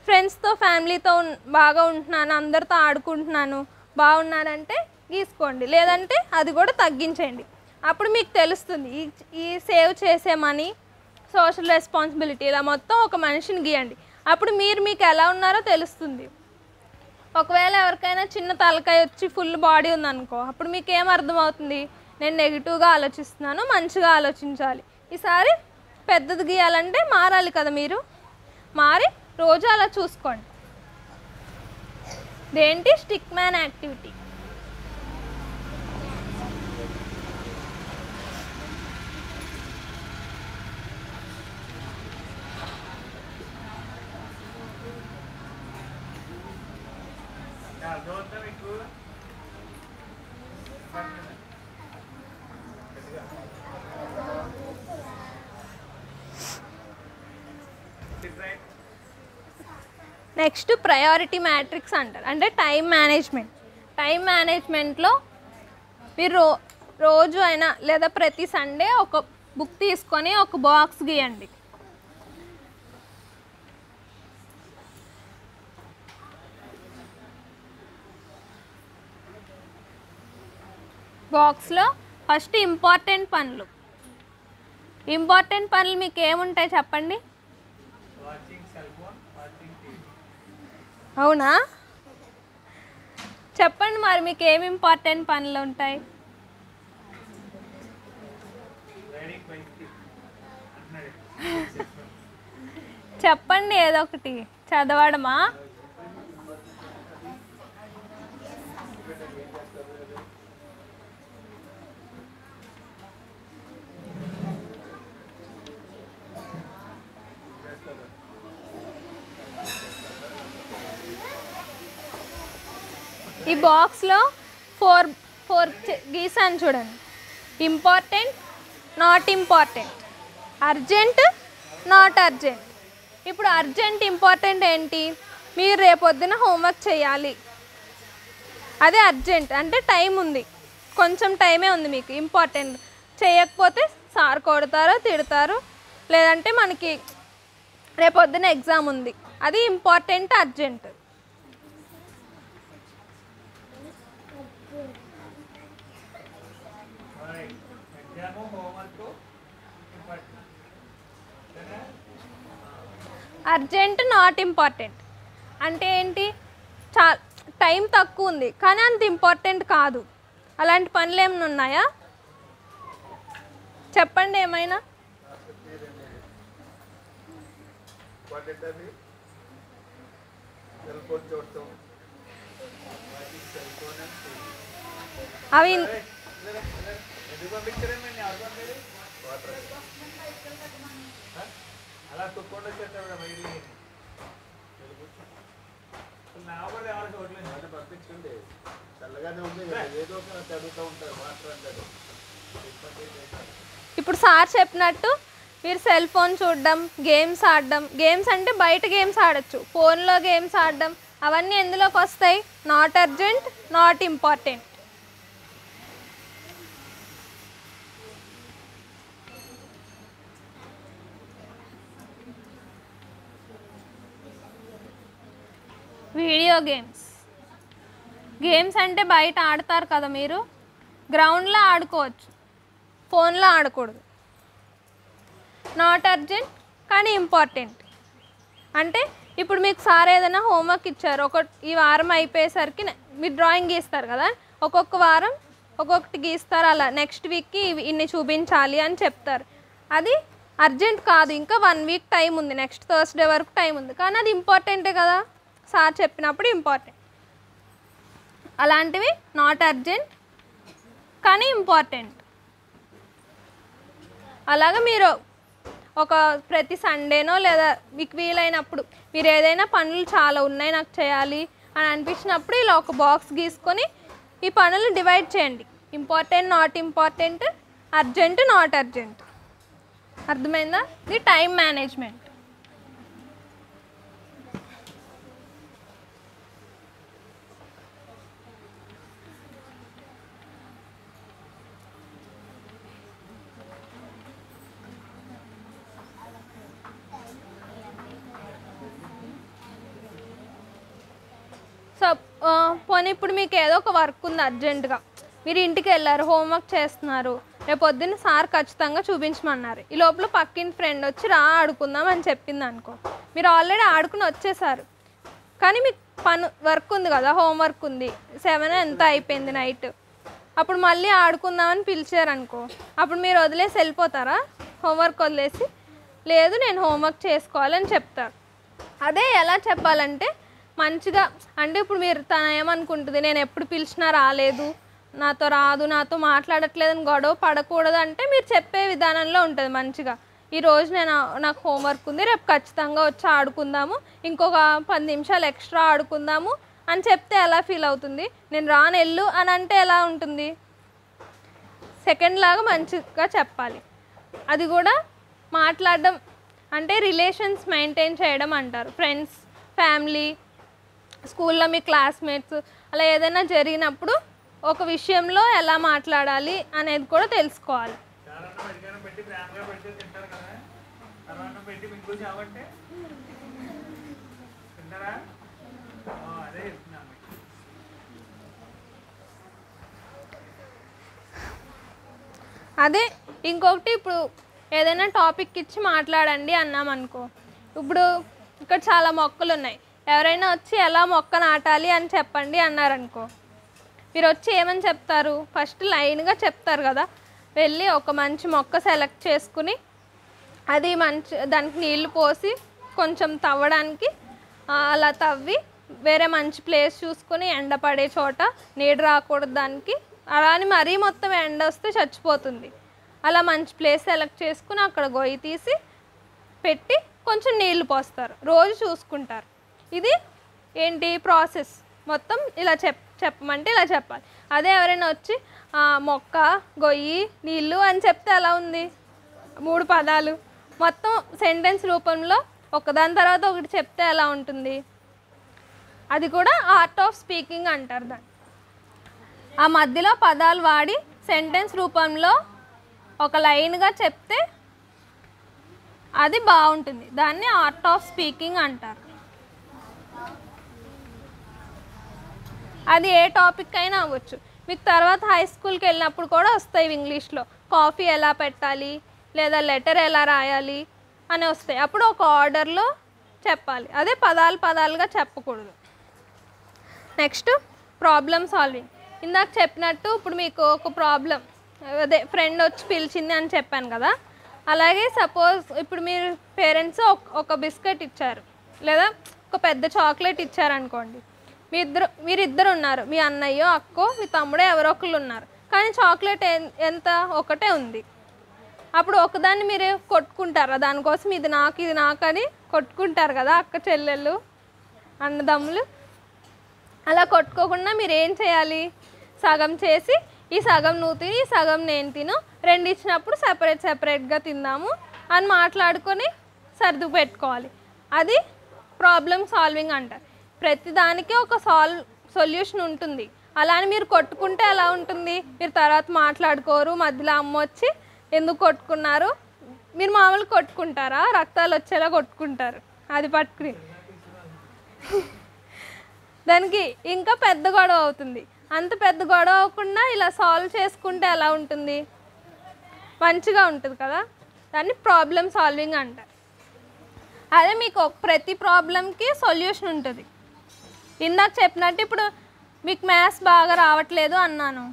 ఫ్రెండ్స్తో, ఫ్యామిలీతో బాగా ఉంటున్నాను, అందరితో ఆడుకుంటున్నాను, బాగున్నానంటే గీసుకోండి. లేదంటే అది కూడా తగ్గించండి. అప్పుడు మీకు తెలుస్తుంది ఈ సేవ్ చేసే మనీ, సోషల్ రెస్పాన్సిబిలిటీ, ఇలా మొత్తం ఒక మనిషిని గీయండి. అప్పుడు మీకు ఎలా ఉన్నారో తెలుస్తుంది. ఒకవేళ ఎవరికైనా చిన్న తలకాయ వచ్చి ఫుల్ బాడీ ఉందనుకో, అప్పుడు మీకు ఏం అర్థమవుతుంది? నేను నెగిటివ్గా ఆలోచిస్తున్నాను, మంచిగా ఆలోచించాలి. ఈసారి పెద్దది గీయాలంటే మారాలి కదా, మీరు మారి రోజు అలా చూసుకోండి. ఇదేంటి stick man activity. Next priority matrix అంటారు. అంటే టైం మేనేజ్మెంట్. టైం మేనేజ్మెంట్లో మీరు రోజు అయినా లేదా ప్రతి సండే ఒక బుక్ తీసుకొని ఒక బాక్స్ గీయండి. బాక్స్లో ఫస్ట్ ఇంపార్టెంట్ పనులు. ఇంపార్టెంట్ పనులు మీకు ఏముంటాయి చెప్పండి? అవునా? చెప్పండి మరి మీకు ఏమి ఇంపార్టెంట్ పనులు ఉంటాయి? చెప్పండి ఏదో ఒకటి. చదవడమా? ఈ బాక్స్లో ఫోర్ ఫోర్ గీసాను చూడండి. Important, not important, urgent, not urgent. ఇప్పుడు అర్జెంట్ ఇంపార్టెంట్ ఏంటి? మీరు రేపొద్దున హోంవర్క్ చేయాలి, అదే అర్జెంట్. అంటే టైం ఉంది, కొంచెం టైమే ఉంది మీకు. ఇంపార్టెంట్ చేయకపోతే సార్ కొడతారో తిడతారు, లేదంటే మనకి రేపొద్దున ఎగ్జామ్ ఉంది. అది important, urgent. Urgent, not important అంటే ఏంటి? టైం తక్కువ ఉంది కానీ అంత ఇంపార్టెంట్ కాదు. అలాంటి పనులు ఏమైనా ఉన్నాయా? చెప్పండి ఏమైనా. అవి ఇప్పుడు సార్ చెప్పినట్టు మీరు సెల్ ఫోన్ చూడడం, గేమ్స్ ఆడడం. గేమ్స్ అంటే బయట గేమ్స్ ఆడచ్చు, ఫోన్లో గేమ్స్ ఆడడం, అవన్నీ ఎందులోకి వస్తాయి? Not urgent, not important. Video games అంటే బయట ఆడతారు కదా మీరు, గ్రౌండ్లో ఆడుకోవచ్చు, ఫోన్లో ఆడకూడదు. నాట్ అర్జెంట్ కానీ ఇంపార్టెంట్ అంటే ఇప్పుడు మీకు సార్ ఏదైనా హోంవర్క్ ఇచ్చారు, ఈ వారం అయిపోయేసరికి మీరు డ్రాయింగ్ గీస్తారు కదా, ఒక్కొక్క వారం ఒక్కొక్కటి గీస్తారు, అలా నెక్స్ట్ వీక్కి ఇన్ని చూపించాలి అని చెప్తారు. అది అర్జెంట్ కాదు, ఇంకా 1 వీక్ టైం ఉంది, నెక్స్ట్ థర్స్డే వరకు టైం ఉంది, కానీ అది ఇంపార్టెంటే కదా, సార్ చెప్పినప్పుడు ఇంపార్టెంట్. అలాంటివి నాట్ అర్జెంట్ కానీ ఇంపార్టెంట్. అలాగా మీరు ప్రతి సండేనో లేదా మీకు వీలైనప్పుడు మీరు ఏదైనా పనులు చాలా ఉన్నాయి నాకు చేయాలి అని అనిపించినప్పుడు ఇలా ఒక బాక్స్ గీసుకొని ఈ పనులు డివైడ్ చేయండి. Important, not important, urgent, not urgent. అర్థమైందా? ఇది టైం మేనేజ్మెంట్. సో పోనీ ఇప్పుడు మీకు ఏదో ఒక వర్క్ ఉంది అర్జెంటుగా, మీరు ఇంటికి వెళ్ళారు, హోంవర్క్ చేస్తున్నారు, రేపు పొద్దున్న సార్ ఖచ్చితంగా చూపించమన్నారు. ఈ లోపల పక్కింటి ఫ్రెండ్ వచ్చి రా ఆడుకుందాం అని చెప్పింది అనుకో, మీరు ఆల్రెడీ ఆడుకుని వచ్చేసారు, కానీ మీకు వర్క్ ఉంది కదా, హోంవర్క్ ఉంది, 7 ఎంత అయిపోయింది నైట్, అప్పుడు మళ్ళీ ఆడుకుందామని పిలిచారనుకో, అప్పుడు మీరు వదిలేసి వెళ్ళిపోతారా? హోంవర్క్ వదిలేసి, లేదు నేను హోంవర్క్ చేసుకోవాలని చెప్తారు. అదే ఎలా చెప్పాలంటే మంచిగా, అంటే ఇప్పుడు మీరు తను ఏమనుకుంటుంది, నేను ఎప్పుడు పిలిచినా రాలేదు, నాతో రాదు, నాతో మాట్లాడట్లేదని గొడవ పడకూడదు అంటే మీరు చెప్పే విధానంలో ఉంటుంది మంచిగా. ఈరోజు నాకు హోంవర్క్ ఉంది, రేపు ఖచ్చితంగా వచ్చి ఆడుకుందాము, ఇంకొక 10 నిమిషాలు ఎక్స్ట్రా ఆడుకుందాము అని చెప్తే ఎలా ఫీల్ అవుతుంది? నేను రాను వెళ్ళు అని అంటే ఎలా ఉంటుంది? సెకండ్ లాగా మంచిగా చెప్పాలి. అది కూడా మాట్లాడడం అంటే రిలేషన్స్ మెయింటైన్ చేయడం అంటారు. ఫ్రెండ్స్, ఫ్యామిలీ, స్కూల్లో మీ క్లాస్మేట్స్ అలా ఏదైనా జరిగినప్పుడు ఒక విషయంలో ఎలా మాట్లాడాలి అనేది కూడా తెలుసుకోవాలి. అదే ఇంకొకటి, ఇప్పుడు ఏదైనా టాపిక్ ఇచ్చి మాట్లాడండి అన్నాం అనుకో, ఇప్పుడు ఇక్కడ చాలా మొక్కలు ఉన్నాయి, ఎవరైనా వచ్చి ఎలా మొక్క నాటాలి అని చెప్పండి అన్నారనుకో, మీరు వచ్చి ఏమని చెప్తారు? ఫస్ట్ లైన్గా చెప్తారు కదా, వెళ్ళి ఒక మంచి మొక్క సెలెక్ట్ చేసుకుని అది దానికి నీళ్లు పోసి కొంచెం తవ్వడానికి అలా తవ్వి వేరే మంచి ప్లేస్ చూసుకొని ఎండ పడే చోట, నీడ రాకూడదు దానికి, అలా అని మరీ మొత్తం ఎండ వస్తే చచ్చిపోతుంది, అలా మంచి ప్లేస్ సెలెక్ట్ చేసుకుని అక్కడ గొయ్యి తీసి పెట్టి కొంచెం నీళ్లు పోస్తారు, రోజు చూసుకుంటారు. ఇది ఏంటి ప్రాసెస్ మొత్తం ఇలా చెప్పమంటే ఇలా చెప్పాలి. అదే ఎవరైనా వచ్చి మొక్క, గొయ్యి, నీళ్ళు అని చెప్తే ఎలా ఉంది? 3 పదాలు మొత్తం సెంటెన్స్ రూపంలో ఒకదాని తర్వాత ఒకటి చెప్తే ఎలా ఉంటుంది? అది కూడా ఆర్ట్ ఆఫ్ స్పీకింగ్ అంటారు దాన్ని. ఆ మధ్యలో పదాలు వాడి సెంటెన్స్ రూపంలో ఒక లైన్గా చెప్తే అది బాగుంటుంది, దాన్ని ఆర్ట్ ఆఫ్ స్పీకింగ్ అంటారు. అది ఏ టాపిక్ అయినా అవ్వచ్చు. మీకు తర్వాత హై స్కూల్కి వెళ్ళినప్పుడు కూడా వస్తాయి ఇంగ్లీష్లో, కాఫీ ఎలా పెట్టాలి లేదా లెటర్ ఎలా రాయాలి అని వస్తాయి. అప్పుడు ఒక ఆర్డర్లో చెప్పాలి, అదే పదాలుగా చెప్పకూడదు. Next problem solving. ఇందాక చెప్పినట్టు ఇప్పుడు మీకు ఒక ప్రాబ్లం, అదే ఫ్రెండ్ వచ్చి పిలిచింది అని చెప్పాను కదా, అలాగే సపోజ్ ఇప్పుడు మీరు పేరెంట్స్ ఒక బిస్కెట్ ఇచ్చారు లేదా ఒక పెద్ద చాక్లెట్ ఇచ్చారనుకోండి, మీరిద్దరు ఉన్నారు, మీ అన్నయ్యో అక్కో మీ తమ్ముడో ఎవరో ఒకళ్ళు ఉన్నారు, కానీ చాక్లెట్ ఎంత ఒకటే ఉంది. అప్పుడు ఒకదాన్ని మీరు కొట్టుకుంటారా? దానికోసం ఇది నాకు అని కొట్టుకుంటారు కదా అక్క చెల్లెళ్ళు అన్నదమ్ములు. అలా కొట్టుకోకుండా మీరు ఏం చేయాలి? సగం చేసి ఈ సగం నువ్వు తిని ఈ సగం నేను తిను, 2 ఇచ్చినప్పుడు సెపరేట్గా తిందాము అని మాట్లాడుకొని సర్దు పెట్టుకోవాలి. అది ప్రాబ్లమ్ సాల్వింగ్ అంటారు. ప్రతిదానికి ఒక సొల్యూషన్ ఉంటుంది. అలా అని మీరు కొట్టుకుంటే ఎలా ఉంటుంది? మీరు తర్వాత మాట్లాడుకోరు, మధ్యలో అమ్మ వచ్చి ఎందుకు కొట్టుకున్నారు, మీరు మామూలు కొట్టుకుంటారా? రక్తాలు వచ్చేలా కొట్టుకుంటారు అది పట్టుకుని. దానికి ఇంకా పెద్ద గొడవ అవుతుంది. అంత పెద్ద గొడవ అవ్వకుండా ఇలా సాల్వ్ చేసుకుంటే ఎలా ఉంటుంది? మంచిగా ఉంటుంది కదా, దాన్ని ప్రాబ్లమ్ సాల్వింగ్ అంటారు. అదే మీకు ప్రతి ప్రాబ్లంకి సొల్యూషన్ ఉంటుంది. ఇందాక చెప్పినట్టు ఇప్పుడు మీకు మ్యాథ్స్ బాగా రావట్లేదు అన్నాను,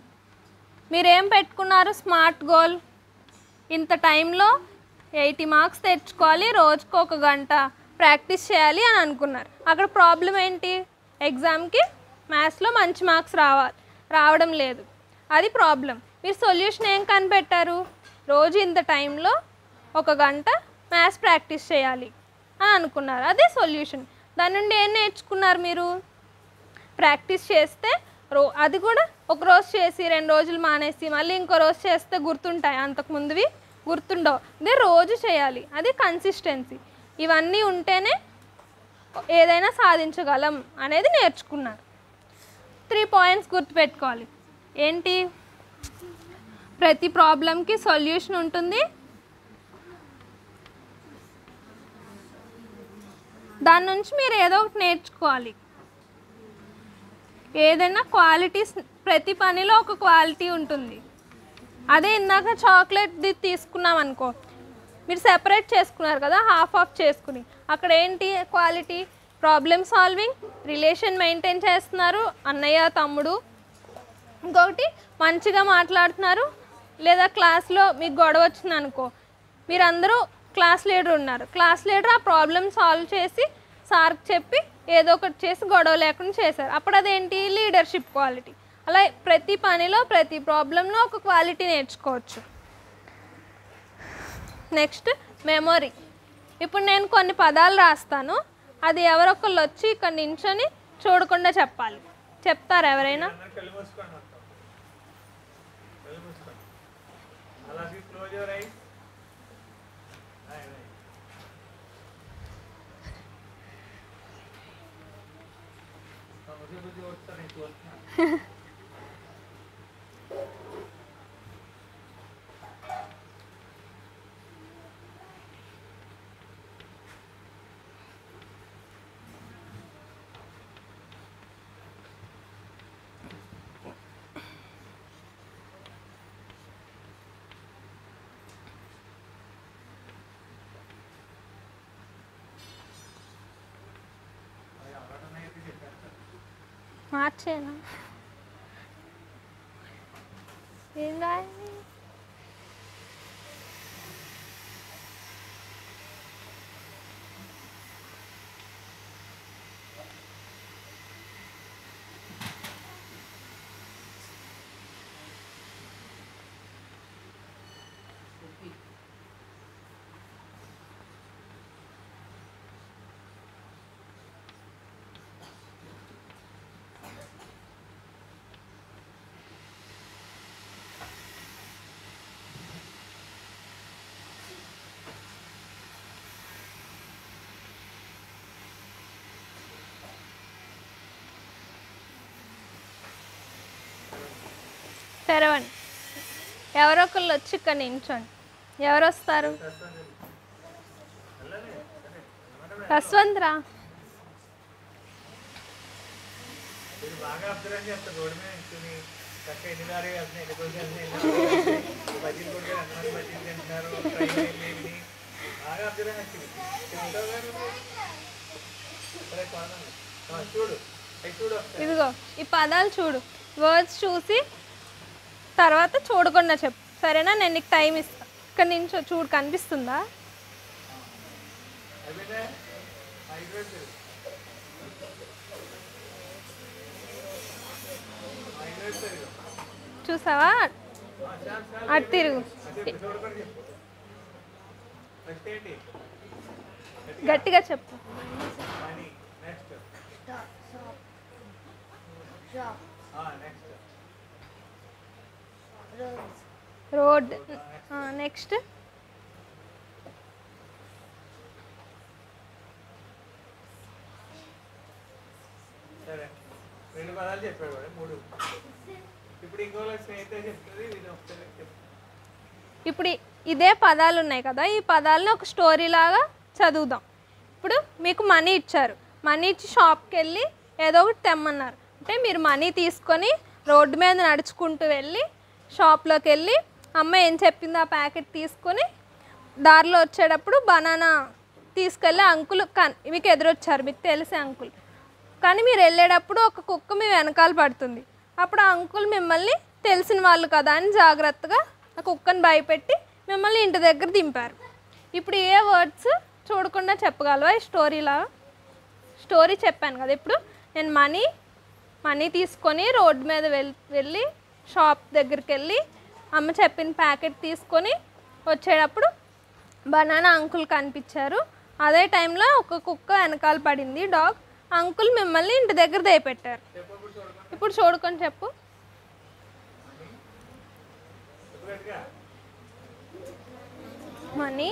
మీరేం పెట్టుకున్నారు? స్మార్ట్ గోల్, ఇంత టైంలో 80 మార్క్స్ తెచ్చుకోవాలి, రోజుకు 1 గంట ప్రాక్టీస్ చేయాలి అని అనుకున్నారు. అక్కడ ప్రాబ్లం ఏంటి? ఎగ్జామ్కి మ్యాథ్స్లో మంచి మార్క్స్ రావడం లేదు, అది ప్రాబ్లం. మీరు సొల్యూషన్ ఏం కనిపెట్టారు? రోజు ఇంత టైంలో 1 గంట మ్యాథ్స్ ప్రాక్టీస్ చేయాలి అని అనుకున్నారు, అదే సొల్యూషన్. దాని నుండి ఏం నేర్చుకున్నారు మీరు? ప్రాక్టీస్ చేస్తే అది కూడా ఒక రోజు చేసి 2 రోజులు మానేసి మళ్ళీ ఇంకో రోజు చేస్తే గుర్తుంటాయి, అంతకుముందువి గుర్తుండవు. అదే రోజు చేయాలి, అది కన్సిస్టెన్సీ. ఇవన్నీ ఉంటేనే ఏదైనా సాధించగలం అనేది నేర్చుకున్నారు. 3 పాయింట్స్ గుర్తుపెట్టుకోవాలి. ఏంటి? ప్రతి ప్రాబ్లంకి సొల్యూషన్ ఉంటుంది, దాని నుంచి మీరు ఏదో ఒకటి నేర్చుకోవాలి. ఏదైనా క్వాలిటీస్, ప్రతి పనిలో ఒక క్వాలిటీ ఉంటుంది. అదే ఇందాక చాక్లెట్ది తీసుకున్నాం అనుకో, మీరు సెపరేట్ చేసుకున్నారు కదా, హాఫ్ చేసుకుని, అక్కడ ఏంటి quality? Problem solving, relation maintain చేస్తున్నారు అన్నయ్య తమ్ముడు, ఇంకొకటి మంచిగా మాట్లాడుతున్నారు. లేదా క్లాస్లో మీకు గొడవ వచ్చింది అనుకో, మీరందరూ క్లాస్ లీడర్ ఉన్నారు, క్లాస్ లీడర్ ఆ ప్రాబ్లమ్ సాల్వ్ చేసి సార్కి చెప్పి ఏదో ఒకటి చేసి గొడవ లేకుండా చేశారు, అప్పుడు అదేంటి? Leadership quality. అలా ప్రతి పనిలో ప్రతి ప్రాబ్లంలో ఒక క్వాలిటీ నేర్చుకోవచ్చు. Next memory. ఇప్పుడు నేను కొన్ని పదాలు రాస్తాను, అది ఎవరొకళ్ళు వచ్చి ఇక్కడ నించొని చూడకుండా చెప్పాలి. చెప్తారా ఎవరైనా? మార్చేనా ఏం రాయాలి తెరవండి ఎవరో ఒకళ్ళు వచ్చి ఇక్కడ నించోండి ఎవరు వస్తారు యశ్వంత్రా ఇదిగో ఈ పదాలు చూడు వర్డ్స్ చూసి తర్వాత చూడకుండా చెప్పు సరేనా నేను నీకు టైం ఇస్తాను ఇక్కడ నుంచి చూడు కనిపిస్తుందా చూసావా అటు తిరుగు గట్టిగా చెప్పు రోడ్ నెక్స్ట్ ఇప్పుడు ఇదే పదాలు ఉన్నాయి కదా ఈ పదాలను ఒక స్టోరీ లాగా చదువుదాం ఇప్పుడు మీకు మనీ ఇచ్చారు మనీ ఇచ్చి షాప్కి వెళ్ళి ఏదో ఒకటి తెమ్మన్నారు అంటే మీరు మనీ తీసుకొని రోడ్డు మీద నడుచుకుంటూ వెళ్ళి షాప్లోకి వెళ్ళి అమ్మ ఏం చెప్పిందో ఆ ప్యాకెట్ తీసుకొని దారిలో వచ్చేటప్పుడు బనానా తీసుకెళ్ళి అంకుల్ మీకు ఎదురొచ్చారు మీకు తెలిసే అంకుల్ కానీ మీరు వెళ్ళేటప్పుడు ఒక కుక్క మీ వెనకాల పడుతుంది అప్పుడు ఆ అంకుల్ మిమ్మల్ని తెలిసిన వాళ్ళు కదా అని జాగ్రత్తగా ఆ కుక్కను భయపెట్టి మిమ్మల్ని ఇంటి దగ్గర దింపారు ఇప్పుడు ఏ వర్డ్స్ చూడకుండా చెప్పగలవా ఈ స్టోరీ చెప్పాను కదా ఇప్పుడు నేను మనీ తీసుకొని రోడ్డు మీద వెళ్ళి షాప్ దగ్గరికి వెళ్ళి అమ్మ చెప్పిన ప్యాకెట్ తీసుకొని వచ్చేటప్పుడు బనానా అంకుల్ కనిపించారు అదే టైంలో ఒక కుక్క వెనకాల పడింది డాగ్ అంకుల్ మిమ్మల్ని ఇంటి దగ్గర దయపెట్టారు ఇప్పుడు చూడుకొని చెప్పు మనీ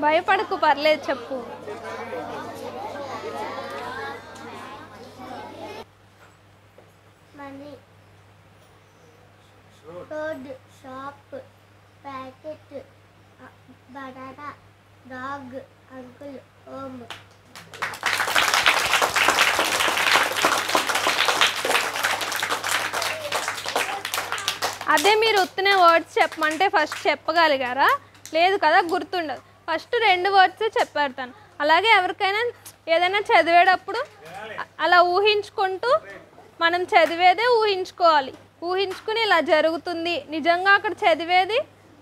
భయపడకు పర్లేదు చెప్పు money road shop packet banana dog uncle home అదే మీరు ఉత్తనే వర్డ్స్ చెప్పమంటే ఫస్ట్ చెప్పగలిగారా లేదు కదా గుర్తుండదు ఫస్ట్ 2 వర్డ్స్ చెప్పేడతాను అలాగే ఎవరికైనా ఏదైనా చదివేటప్పుడు అలా ఊహించుకుంటూ మనం చదివేదే ఊహించుకోవాలి ఊహించుకుని ఇలా జరుగుతుంది నిజంగా అక్కడ చదివేది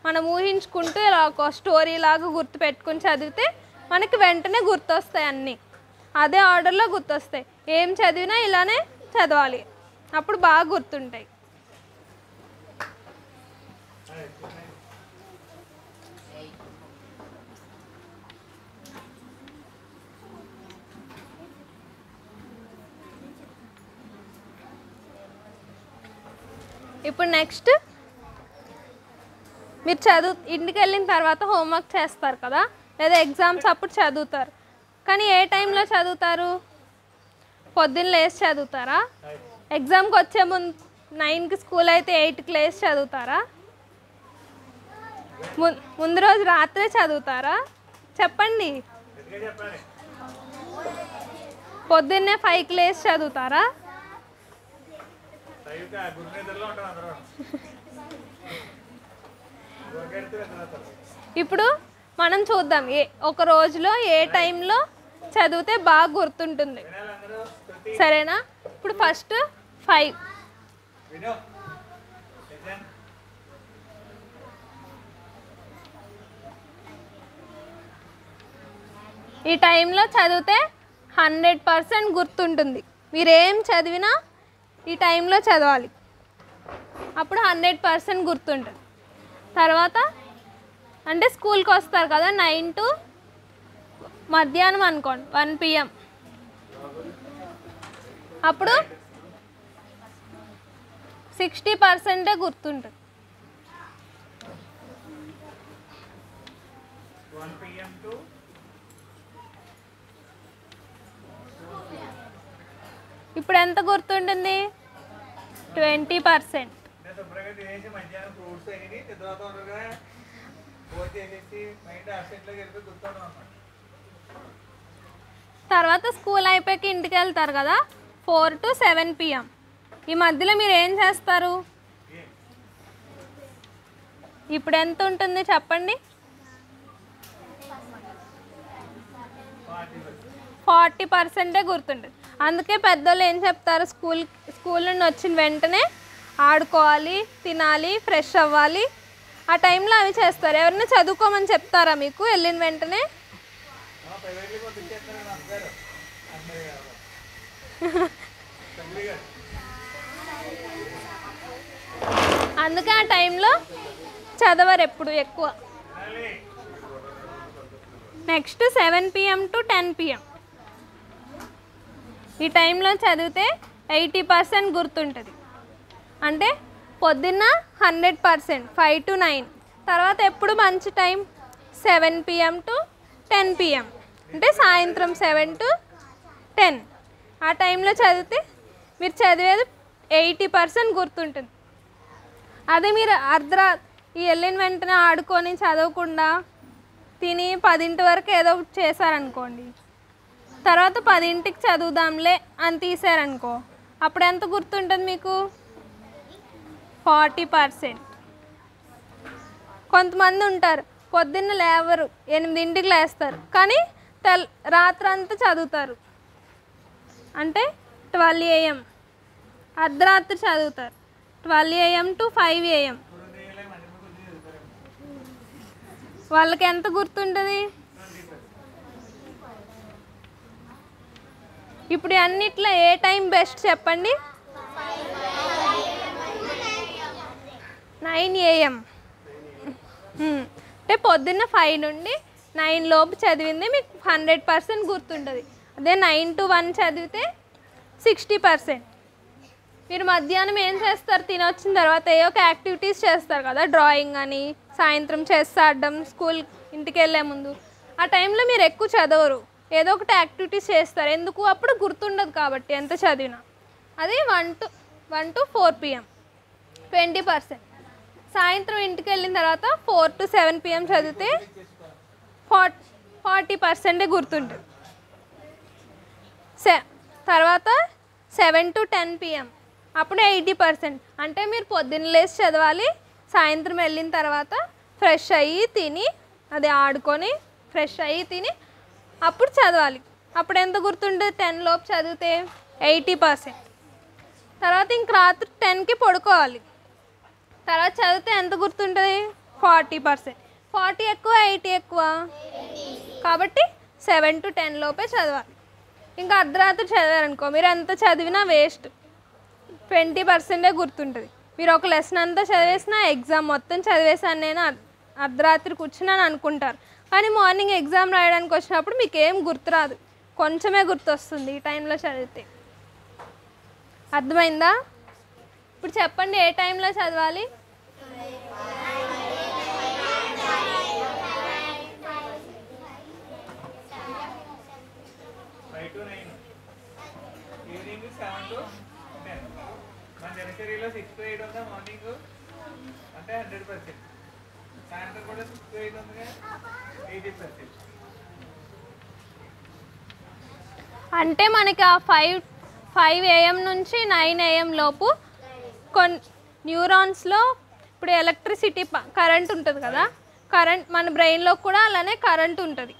మనం ఊహించుకుంటూ ఇలా ఒక స్టోరీ లాగా గుర్తుపెట్టుకుని చదివితే మనకి వెంటనే గుర్తొస్తాయి అన్నీ అదే ఆర్డర్లో గుర్తొస్తాయి ఏం చదివినా ఇలానే చదవాలి అప్పుడు బాగా గుర్తుంటాయి ఇప్పుడు నెక్స్ట్ మీరు ఇంటికి వెళ్ళిన తర్వాత హోంవర్క్ చేస్తారు కదా లేదా ఎగ్జామ్స్ అప్పుడు చదువుతారు కానీ ఏ టైంలో చదువుతారు పొద్దున్న లేచి చదువుతారా ఎగ్జామ్కి వచ్చే ముందు 9కి స్కూల్ అయితే 8కి లేచి చదువుతారా ముందు రోజు రాత్రే చదువుతారా చెప్పండి పొద్దున్నే 5కి లేచి చదువుతారా ఇప్పుడు మనం చూద్దాం ఒక రోజులో ఏ టైంలో చదివితే బాగా గుర్తుంటుంది సరేనా ఇప్పుడు ఫస్ట్ 5. ఈ టైంలో చదివితే 100% గుర్తుంటుంది. మీరు ఏం చదివినా ఈ టైంలో చదవాలి, అప్పుడు 100% గుర్తుంటుంది. తర్వాత అంటే స్కూల్కి వస్తారు కదా 9 to మధ్యాహ్నం అనుకోండి 1 PM, అప్పుడు 60% గుర్తుంటుంది. 1 PM to ఇప్పుడు ఎంత గుర్తుంటుంది? 20%. శుభ్రంగా తినేసి మధ్యాహ్నం ఫ్రూట్స్ అయ్యి తర్వాత ఉండగా ఫోన్ చేసేసి మైండ్ అబ్సెంట్లోకి వెళ్ళిపోయి కూర్చోవడం అన్నమాట. తర్వాత స్కూల్ అయిపోయాక ఇంటికి వెళ్తారు కదా 4 to 7 PM. ఈ మధ్యలో మీరు ఏం చేస్తారు? ఇప్పుడు ఎంత ఉంటుంది చెప్పండి? 40% గుర్తుంటుంది. అందుకే పెద్దోళ్ళు ఏం చెప్తారు, స్కూల్ నుండి వచ్చిన వెంటనే ఆడుకోవాలి, తినాలి, ఫ్రెష్ అవ్వాలి. ఆ టైంలో అవి చేస్తారు. ఎవరైనా చదువుకోమని చెప్తారా మీకు వెళ్ళిన వెంటనే? ప్రైవేట్లీ పంపించేస్తారు అందరూ అందుకే ఆ టైంలో చదవరు ఎప్పుడు ఎక్కువ. Next 7 PM to 10 PM. ఈ టైంలో చదివితే 80% గుర్తుంటుంది. అంటే పొద్దున్న 100%, 5 to 9. తర్వాత ఎప్పుడు మంచి టైం 7 PM to 10 PM, అంటే సాయంత్రం 7 to 10. ఆ టైంలో చదివితే మీరు చదివేది 80% గుర్తుంటుంది. అదే మీరు ఈ వెళ్ళిన వెంటనే ఆడుకొని చదవకుండా తిని 10 వరకు ఏదో ఒకటి చేశారనుకోండి, తర్వాత 10కి చదువుదాంలే అని తీసారనుకో, అప్పుడు ఎంత గుర్తుంటుంది మీకు? 40%. కొంతమంది ఉంటారు పొద్దున్న లేవరు, 8కి లేస్తారు, కానీ రాత్రంతా చదువుతారు. అంటే 12 AM అర్ధరాత్రి చదువుతారు, 12 AM to 5 AM. వాళ్ళకి ఎంత గుర్తుంటుంది? ఇప్పుడు అన్నిట్లో ఏ టైం బెస్ట్ చెప్పండి? 9 AM. అంటే పొద్దున్న 5 నుండి 9 లోపు చదివింది మీకు 100% గుర్తుంటుంది. అదే 9 to 1 చదివితే 60%. మీరు మధ్యాహ్నం ఏం చేస్తారు? తినొచ్చిన తర్వాత ఏ ఒక యాక్టివిటీస్ చేస్తారు కదా, డ్రాయింగ్ అని, సాయంత్రం చెస్ ఆడడం, స్కూల్ ఇంటికి వెళ్ళే ముందు. ఆ టైంలో మీరు ఎక్కువ చదవరు, ఏదో ఒకటి యాక్టివిటీస్ చేస్తారు. ఎందుకు? అప్పుడు గుర్తుండదు కాబట్టి ఎంత చదివినా. అది 1 to 4 PM 20%. సాయంత్రం ఇంటికి వెళ్ళిన తర్వాత 4 to 7 PM చదివితే 40% గుర్తుంటుంది. తర్వాత 7 to 10 PM అప్పుడు 80%. అంటే మీరు పొద్దున్న లేచి చదవాలి, సాయంత్రం వెళ్ళిన తర్వాత ఫ్రెష్ అయ్యి తిని, అది ఆడుకొని ఫ్రెష్ అయ్యి తిని అప్పుడు చదవాలి. అప్పుడు ఎంత గుర్తుంటుంది? 10 లోపు చదివితే 80%. తర్వాత ఇంక రాత్రి 10కి పడుకోవాలి, తర్వాత చదివితే ఎంత గుర్తుంటుంది? 40%. 40 ఎక్కువ 80 ఎక్కువ, కాబట్టి 7 to 10 లోపే చదవాలి. ఇంకా అర్ధరాత్రి చదివారనుకో, మీరు ఎంత చదివినా వేస్ట్, 20% గుర్తుంటుంది. మీరు ఒక లెసన్ అంతా చదివేసినా ఎగ్జామ్ మొత్తం చదివేసాను నేను అర్ధరాత్రి కూర్చున్నాను అనుకుంటారు, కానీ మార్నింగ్ ఎగ్జామ్ రాయడానికి వచ్చినప్పుడు మీకు ఏం గుర్తురాదు, కొంచెమే గుర్తొస్తుంది ఈ టైంలో చదివితే. అర్థమైందా? ఇప్పుడు చెప్పండి, ఏ టైంలో చదవాలి? 5 to 9, ఈవినింగ్ 7 to 10. మన దినచర్యలో 6 to 8 ఉందా మార్నింగ్, అంటే 100%. సాయంత్రం కూడా 6 to 8 ఉందిగా 80%. అంటే మనకి ఆ 5 AM నుంచి 9 AM లోపు న్యూరాన్స్లో ఇప్పుడు ఎలక్ట్రిసిటీ కరెంట్ ఉంటుంది కదా, కరెంట్ మన బ్రెయిన్లో కూడా అలానే కరెంట్ ఉంటుంది.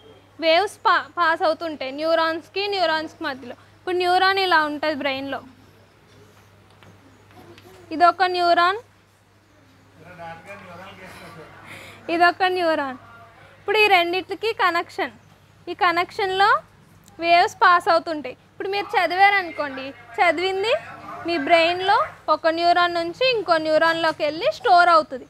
వేవ్స్ పాస్ అవుతుంటాయి న్యూరాన్స్కి మధ్యలో. ఇప్పుడు న్యూరాన్ ఇలా ఉంటుంది బ్రెయిన్లో, ఇదొక న్యూరాన్, దాంట్లో న్యూరాన్ గేస్తారు. ఇదొక న్యూరాన్. ఇప్పుడు ఈ రెండింటికి కనెక్షన్, ఈ కనెక్షన్లో వేవ్స్ పాస్ అవుతుంటాయి. ఇప్పుడు మీరు చదివారనుకోండి, చదివింది మీ బ్రెయిన్లో ఒక న్యూరాన్ నుంచి ఇంకో న్యూరాన్లోకి వెళ్ళి స్టోర్ అవుతుంది.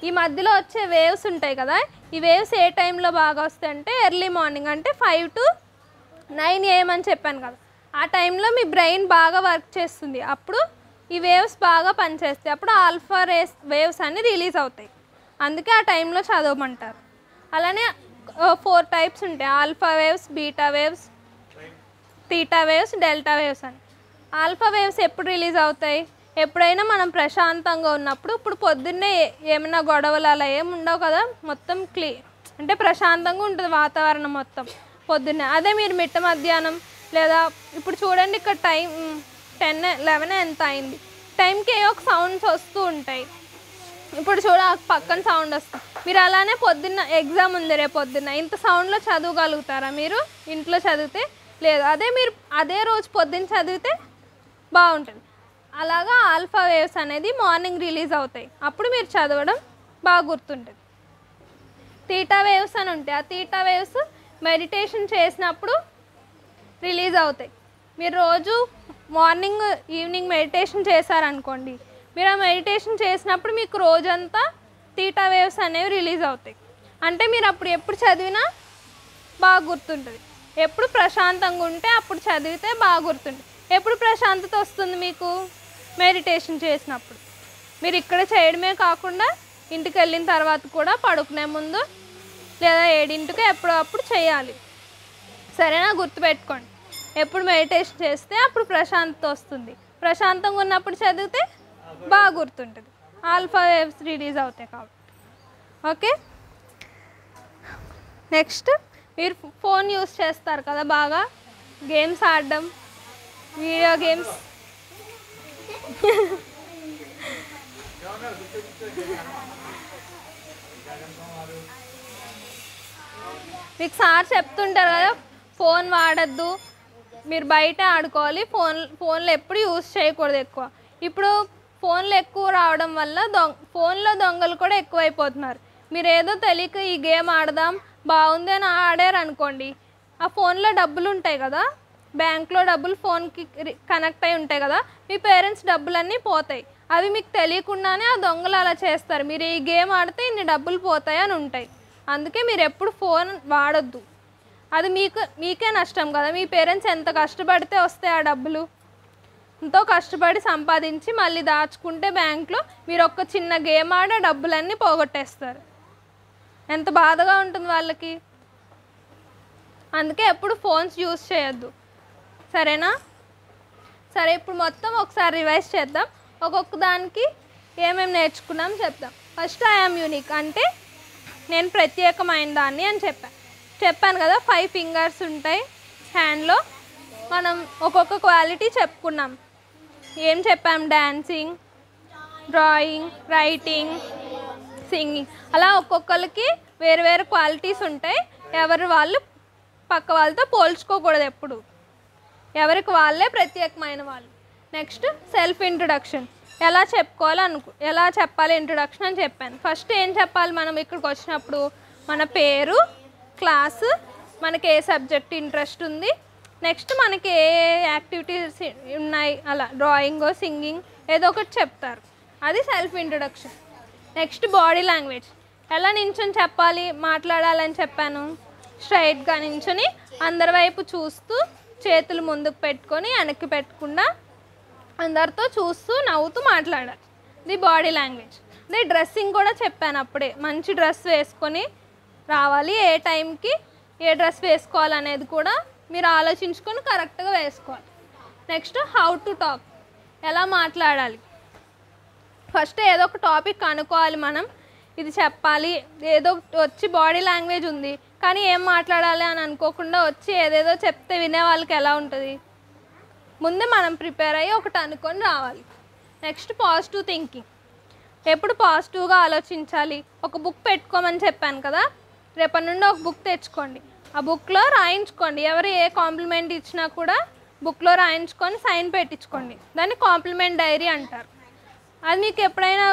ఈ మధ్యలో వచ్చే వేవ్స్ ఉంటాయి కదా, ఈ వేవ్స్ ఏ టైంలో బాగా వస్తాయి అంటే ఎర్లీ మార్నింగ్, అంటే 5 to 9 AM అని చెప్పాను కదా, ఆ టైంలో మీ బ్రెయిన్ బాగా వర్క్ చేస్తుంది. అప్పుడు ఈ వేవ్స్ బాగా పనిచేస్తాయి. అప్పుడు ఆల్ఫా వేవ్స్ అన్ని రిలీజ్ అవుతాయి. అందుకే ఆ టైంలో చదవమంటారు. అలానే 4 టైప్స్ ఉంటాయి: alpha waves, beta waves, theta waves, delta waves అని. ఆల్ఫా వేవ్స్ ఎప్పుడు రిలీజ్ అవుతాయి? ఎప్పుడైనా మనం ప్రశాంతంగా ఉన్నప్పుడు. ఇప్పుడు పొద్దున్నే ఏమైనా గొడవలు అలా ఏమి ఉండవు కదా, మొత్తం అంటే ప్రశాంతంగా ఉంటుంది వాతావరణం మొత్తం పొద్దున్నే. అదే మీరు మిట్ట మధ్యాహ్నం లేదా ఇప్పుడు చూడండి, ఇక్కడ టైం 10-11 ఎంత అయింది, టైంకి ఏ ఒక సౌండ్స్ వస్తూ ఉంటాయి. ఇప్పుడు చూడ పక్కన సౌండ్ వస్తుంది. మీరు అలానే పొద్దున్న ఎగ్జామ్ ఉంది రేపు పొద్దున్న, ఇంత సౌండ్లో చదవగలుగుతారా మీరు ఇంట్లో చదివితే? లేదు. అదే మీరు అదే రోజు పొద్దున్న చదివితే బాగుంటుంది. అలాగా ఆల్ఫా వేవ్స్ అనేది మార్నింగ్ రిలీజ్ అవుతాయి. అప్పుడు మీరు చదవడం బాగా గుర్తుంటుంది. తీటా వేవ్స్ అని ఉంటాయి. ఆ తీటా వేవ్స్ మెడిటేషన్ చేసినప్పుడు రిలీజ్ అవుతాయి. మీరు రోజు మార్నింగ్ ఈవినింగ్ మెడిటేషన్ చేశారనుకోండి, మీరు ఆ మెడిటేషన్ చేసినప్పుడు మీకు రోజంతా తీటా వేవ్స్ అనేవి రిలీజ్ అవుతాయి. అంటే మీరు అప్పుడు ఎప్పుడు చదివినా బాగా గుర్తుంటుంది. ఎప్పుడు ప్రశాంతంగా ఉంటే అప్పుడు చదివితే బాగా గుర్తుంటుంది. ఎప్పుడు ప్రశాంతత వస్తుంది మీకు? మెడిటేషన్ చేసినప్పుడు. మీరు ఇక్కడ చేయడమే కాకుండా ఇంటికి వెళ్ళిన తర్వాత కూడా పడుకునే ముందు లేదా 7ంటికి ఎప్పుడప్పుడు చేయాలి. సరేనా? గుర్తుపెట్టుకోండి. ఎప్పుడు మెడిటేషన్ చేస్తే అప్పుడు ప్రశాంతత వస్తుంది. ప్రశాంతంగా ఉన్నప్పుడు చదివితే బాగా గుర్తుంటుంది. ఆల్ఫా వేవ్స్ రిలీజ్ అవుతాయి కాబట్టి. ఓకే, నెక్స్ట్ మీరు ఫోన్ యూస్ చేస్తారు కదా బాగా, గేమ్స్ ఆడడం, వీడియో గేమ్స్. మీకు సార్ చెప్తుంటారు కదా, ఫోన్ వాడద్దు, మీరు బయట ఆడుకోవాలి, ఫోన్లో ఎప్పుడు యూస్ చేయకూడదు ఎక్కువ. ఇప్పుడు ఫోన్లు ఎక్కువ రావడం వల్ల ఫోన్లో దొంగలు కూడా ఎక్కువైపోతున్నారు. మీరు ఏదో తెలియక ఈ గేమ్ ఆడదాం బాగుంది అని ఆడారు అనుకోండి, ఆ ఫోన్లో డబ్బులు ఉంటాయి కదా, బ్యాంక్లో డబ్బులు ఫోన్కి కనెక్ట్ అయి ఉంటాయి కదా, మీ పేరెంట్స్ డబ్బులన్నీ పోతాయి. అవి మీకు తెలియకుండానే ఆ దొంగలు అలా చేస్తారు. మీరు ఈ గేమ్ ఆడితే ఇన్ని డబ్బులు పోతాయి అని ఉంటాయి. అందుకే మీరు ఎప్పుడు ఫోన్ వాడొద్దు. అది మీకే నష్టం కదా. మీ పేరెంట్స్ ఎంత కష్టపడితే వస్తాయి ఆ డబ్బులు, ఎంతో కష్టపడి సంపాదించి మళ్ళీ దాచుకుంటే బ్యాంక్లో, మీరు ఒక్క చిన్న గేమ్ ఆడే డబ్బులన్నీ పోగొట్టేస్తారు. ఎంత బాధగా ఉంటుంది వాళ్ళకి. అందుకే ఎప్పుడు ఫోన్స్ యూజ్ చేయొద్దు. సరేనా? సరే, ఇప్పుడు మొత్తం ఒకసారి రివైజ్ చేద్దాం. ఒక్కొక్క దానికి ఏమేమి నేర్చుకున్నాం చెప్దాం. ఫస్ట్ ఐ యామ్ యూనిక్ అంటే నేను ప్రత్యేకమైన దాన్ని అని చెప్పాను కదా. 5 ఫింగర్స్ ఉంటాయి హ్యాండ్లో. మనం ఒక్కొక్క క్వాలిటీ చెప్పుకున్నాం. ఏం చెప్పాం? Dancing, drawing, writing, singing. అలా ఒక్కొక్కరికి వేరు వేరు క్వాలిటీస్ ఉంటాయి. ఎవరు వాళ్ళు పక్క వాళ్ళతో పోల్చుకోకూడదు ఎప్పుడు. ఎవరికి వాళ్ళే ప్రత్యేకమైన వాళ్ళు. Next self introduction. ఎలా చెప్పాలి ఇంట్రొడక్షన్ అని చెప్పాను. ఫస్ట్ ఏం చెప్పాలి మనం ఇక్కడికి వచ్చినప్పుడు? మన పేరు, క్లాసు, మనకి ఏ సబ్జెక్ట్ ఇంట్రెస్ట్ ఉంది, నెక్స్ట్ మనకి ఏ యాక్టివిటీస్ ఉన్నాయి, అలా డ్రాయింగ్, సింగింగ్ ఏదో ఒకటి చెప్తారు. అది self introduction. Next body language. ఎలా నించొని చెప్పాలి, మాట్లాడాలని చెప్పాను. స్ట్రైట్గా నించొని అందరి వైపు చూస్తూ చేతులు ముందుకు పెట్టుకొని వెనక్కి పెట్టకుండా అందరితో చూస్తూ నవ్వుతూ మాట్లాడాలి. ఇది బాడీ లాంగ్వేజ్. అదే డ్రెస్సింగ్ కూడా చెప్పాను అప్పుడే. మంచి డ్రెస్ వేసుకొని రావాలి. ఏ టైంకి ఏ డ్రెస్ వేసుకోవాలనేది కూడా మీరు ఆలోచించుకొని కరెక్ట్గా వేసుకోవాలి. Next how to talk. ఎలా మాట్లాడాలి. ఫస్ట్ ఏదో ఒక టాపిక్ అనుకోవాలి మనం, ఇది చెప్పాలి. ఏదో వచ్చి బాడీ లాంగ్వేజ్ ఉంది కానీ ఏం మాట్లాడాలి అని అనుకోకుండా వచ్చి ఏదేదో చెప్తే వినే వాళ్ళకి ఎలా ఉంటుంది? ముందే మనం ప్రిపేర్ అయ్యి ఒకటి అనుకొని రావాలి. Next positive thinking. ఎప్పుడు పాజిటివ్గా ఆలోచించాలి. ఒక బుక్ పెట్టుకోమని చెప్పాను కదా, రేపటి నుండి ఒక బుక్ తెచ్చుకోండి. ఆ బుక్లో రాయించుకోండి. ఎవరు ఏ కాంప్లిమెంట్ ఇచ్చినా కూడా బుక్లో రాయించుకొని సైన్ పెట్టించుకోండి. దాన్ని కాంప్లిమెంట్ డైరీ అంటారు. అది మీకు ఎప్పుడైనా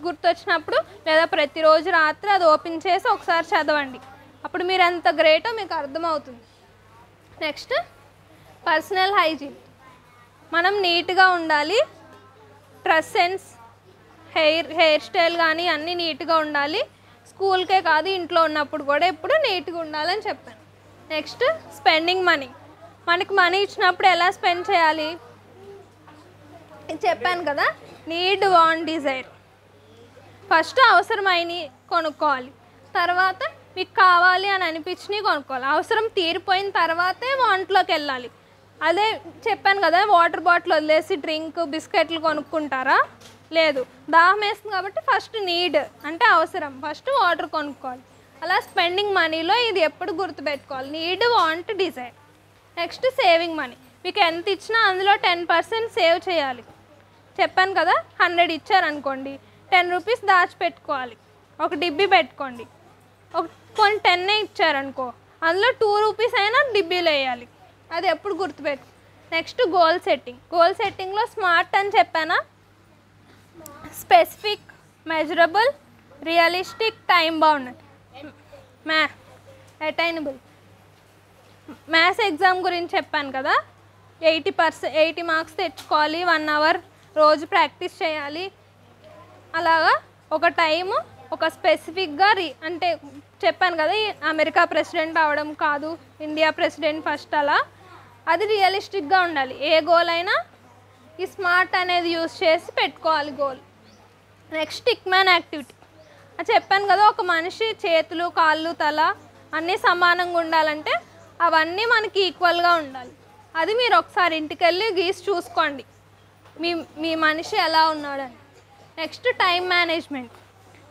గుర్తొచ్చినప్పుడు లేదా ప్రతిరోజు రాత్రి అది ఓపెన్ చేసి ఒకసారి చదవండి. అప్పుడు మీరు ఎంత గ్రేటో మీకు అర్థమవుతుంది. Next personal hygiene. మనం నీట్గా ఉండాలి. డ్రెస్ సెన్స్, హెయిర్ స్టైల్ కానీ అన్నీ నీట్గా ఉండాలి. స్కూల్కే కాదు, ఇంట్లో ఉన్నప్పుడు కూడా ఎప్పుడు నీట్గా ఉండాలని చెప్పాను. Next spending money. మనకి మనీ ఇచ్చినప్పుడు ఎలా స్పెండ్ చేయాలి చెప్పాను కదా. Need, want, Dzire. ఫస్ట్ అవసరమైనవి కొనుక్కోవాలి, తర్వాత మీకు కావాలి అని అనిపించినవి కొనుక్కోవాలి. అవసరం తీరిపోయిన తర్వాతే వాంట్లోకి వెళ్ళాలి. అదే చెప్పాను కదా, వాటర్ బాటిల్ వదిలేసి డ్రింక్, బిస్కెట్లు కొనుక్కుంటారా? లేదు. దాహం వేస్తుంది కాబట్టి ఫస్ట్ నీడ్ అంటే అవసరం, ఫస్ట్ వాటర్ కొనుక్కోవాలి. అలా స్పెండింగ్ మనీలో ఇది ఎప్పుడు గుర్తుపెట్టుకోవాలి, need, want, desire. Next saving money. మీకు ఎంత ఇచ్చినా అందులో 10% సేవ్ చేయాలి. చెప్పాను కదా, 100 ఇచ్చారనుకోండి, 10 రూపీస్ దాచిపెట్టుకోవాలి. ఒక డిబ్బీ పెట్టుకోండి. కొన్ని 10 ఇచ్చారనుకో, అందులో 2 రూపీస్ అయినా డిబ్బీలో వేయాలి. అది ఎప్పుడు గుర్తుపెట్టు. Next goal setting. గోల్ సెట్టింగ్లో స్మార్ట్ అని చెప్పానా? Specific, measurable, realistic, time bound, attainable. Maths exam గురించి చెప్పాను కదా, 80 మార్క్స్ తెచ్చుకోవాలి, 1 అవర్ రోజు ప్రాక్టీస్ చేయాలి. అలాగా ఒక టైము, ఒక స్పెసిఫిక్గా అంటే చెప్పాను కదా, అమెరికా ప్రెసిడెంట్ అవడం కాదు, ఇండియా ప్రెసిడెంట్ ఫస్ట్. అలా అది రియలిస్టిక్గా ఉండాలి. ఏ గోల్ అయినా ఈ స్మార్ట్ అనేది యూస్ చేసి పెట్టుకోవాలి goal. Next stick man activity. అది చెప్పాను కదా, ఒక మనిషి చేతులు, కాళ్ళు, తల అన్నీ సమానంగా ఉండాలంటే అవన్నీ మనకి ఈక్వల్గా ఉండాలి. అది మీరు ఒకసారి ఇంటికి వెళ్ళి గీసి చూసుకోండి మీ మనిషి ఎలా ఉన్నాడని. Next time management.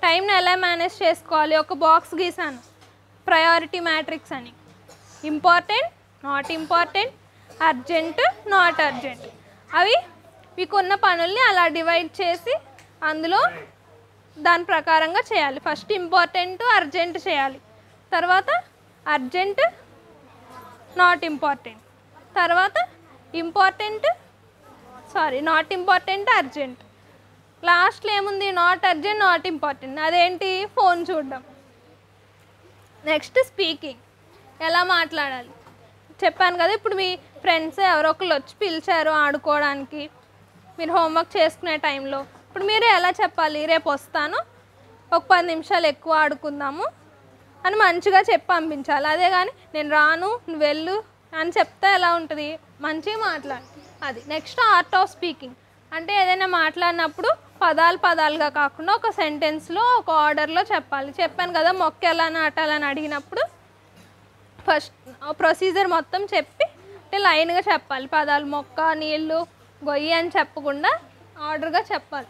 టైంని ఎలా మేనేజ్ చేసుకోవాలి? ఒక బాక్స్ గీసాను, ప్రయారిటీ మ్యాట్రిక్స్ అని. Important, not important, urgent, not urgent. అవి మీకున్న పనుల్ని అలా డివైడ్ చేసి అందులో దాని ప్రకారంగా చేయాలి. ఫస్ట్ ఇంపార్టెంట్, అర్జెంట్ చేయాలి, తర్వాత అర్జెంట్, నాట్ ఇంపార్టెంట్, తర్వాత నాట్ ఇంపార్టెంట్, అర్జెంట్. లాస్ట్లో ఏముంది? Not urgent, not important. అదేంటి? ఫోన్ చూడడం. Next speaking. ఎలా మాట్లాడాలి చెప్పాను కదా. ఇప్పుడు మీ ఫ్రెండ్స్ ఎవరో ఒకళ్ళు వచ్చి పిలిచారు ఆడుకోవడానికి, మీరు హోంవర్క్ చేసుకునే టైంలో ఇప్పుడు మీరు ఎలా చెప్పాలి? రేపు వస్తాను, ఒక 10 నిమిషాలు ఎక్కువ ఆడుకుందాము అని మంచిగా చెప్పి పంపించాలి. అదే కానీ నేను రాను, నువ్వు వెళ్ళు అని చెప్తే ఎలా ఉంటుంది? మంచిగా మాట్లాడు. అది. Next art of speaking. అంటే ఏదైనా మాట్లాడినప్పుడు పదాలుగా కాకుండా ఒక సెంటెన్స్లో, ఒక ఆర్డర్లో చెప్పాలి. చెప్పాను కదా, మొక్క ఎలా నాటాలని అడిగినప్పుడు ఫస్ట్ ప్రొసీజర్ మొత్తం చెప్పి లైన్గా చెప్పాలి. పదాలు మొక్క, నీళ్ళు, గొయ్యి అని చెప్పకుండా ఆర్డర్గా చెప్పాలి.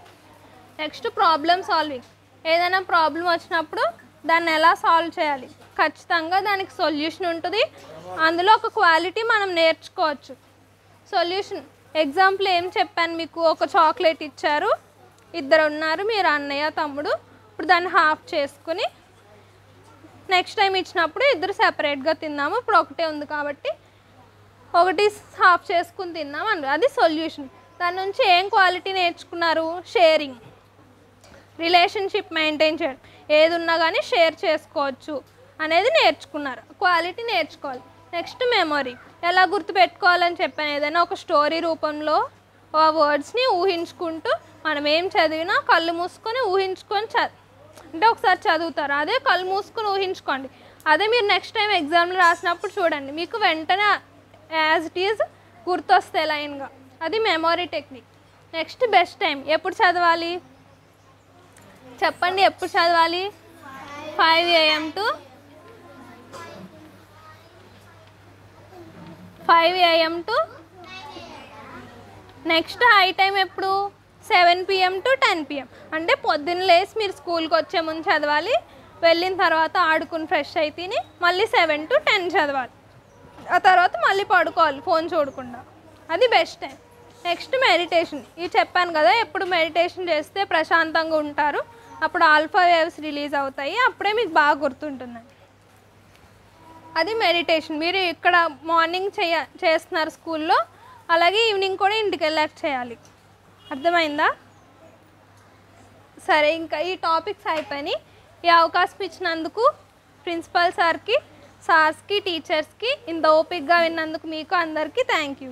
Next problem solving. ఏదైనా ప్రాబ్లం వచ్చినప్పుడు దాన్ని ఎలా సాల్వ్ చేయాలి, ఖచ్చితంగా దానికి సొల్యూషన్ ఉంటుంది. అందులో ఒక క్వాలిటీ మనం నేర్చుకోవచ్చు. సొల్యూషన్ ఎగ్జాంపుల్ ఏం చెప్పాను మీకు? ఒక చాక్లెట్ ఇచ్చారు, 2 ఉన్నారు, మీరు అన్నయ్య, తమ్ముడు. ఇప్పుడు దాన్ని హాఫ్ చేసుకుని నెక్స్ట్ టైం ఇచ్చినప్పుడు 2 సెపరేట్గా తిన్నాము. ఇప్పుడు ఒకటే ఉంది కాబట్టి ఒకటి హాఫ్ చేసుకుని తిన్నాము అని. అది సొల్యూషన్. దాని నుంచి ఏం క్వాలిటీ నేర్చుకున్నారు? షేరింగ్, రిలేషన్షిప్ మెయింటైన్ చేయడం, ఏది ఉన్నా కానీ షేర్ చేసుకోవచ్చు అనేది నేర్చుకున్నారు. క్వాలిటీ నేర్చుకోవాలి. Next memory. ఎలా గుర్తుపెట్టుకోవాలని చెప్పాను. ఏదైనా ఒక స్టోరీ రూపంలో ఆ వర్డ్స్ని ఊహించుకుంటూ మనం ఏం చదివినా కళ్ళు మూసుకొని ఊహించుకొని అంటే ఒకసారి చదువుతారు, అదే కళ్ళు మూసుకొని ఊహించుకోండి. అదే మీరు నెక్స్ట్ టైం ఎగ్జామ్లో రాసినప్పుడు చూడండి, మీకు వెంటనే యాజ్ ఇట్ ఈజ్ గుర్తొస్తే లైన్గా. అది memory technique. Next best time. ఎప్పుడు చదవాలి చెప్పండి? ఎప్పుడు చదవాలి? 5 AM to 5 AM to next high time ఎప్పుడు? 7 PM to 10 PM. అంటే పొద్దున్న లేసి మీరు స్కూల్కి వచ్చే ముందు చదవాలి, వెళ్ళిన తర్వాత ఆడుకుని ఫ్రెష్ అయితే తిని మళ్ళీ 7 to 10 చదవాలి. ఆ తర్వాత మళ్ళీ పడుకోవాలి ఫోన్ చూడకుండా. అది బెస్ట్ టైం. Next meditation. ఇది చెప్పాను కదా, ఎప్పుడు మెడిటేషన్ చేస్తే ప్రశాంతంగా ఉంటారు, అప్పుడు ఆల్ఫా వేవ్స్ రిలీజ్ అవుతాయి, అప్పుడే మీకు బాగా గుర్తుంటుందండి. అది మెడిటేషన్. మీరు ఇక్కడ మార్నింగ్ చేస్తున్నారు స్కూల్లో, అలాగే ఈవినింగ్ కూడా ఇంటికి వెళ్ళాక చేయాలి. అర్థమైందా? సరే, ఇంకా ఈ టాపిక్స్ అయిపోయినాయి. ఈ అవకాశం ఇచ్చినందుకు ప్రిన్సిపల్ సార్కి, సార్స్కి, టీచర్స్కి, ఇంత ఓపిక్గా విన్నందుకు మీకు అందరికీ థ్యాంక్ యూ.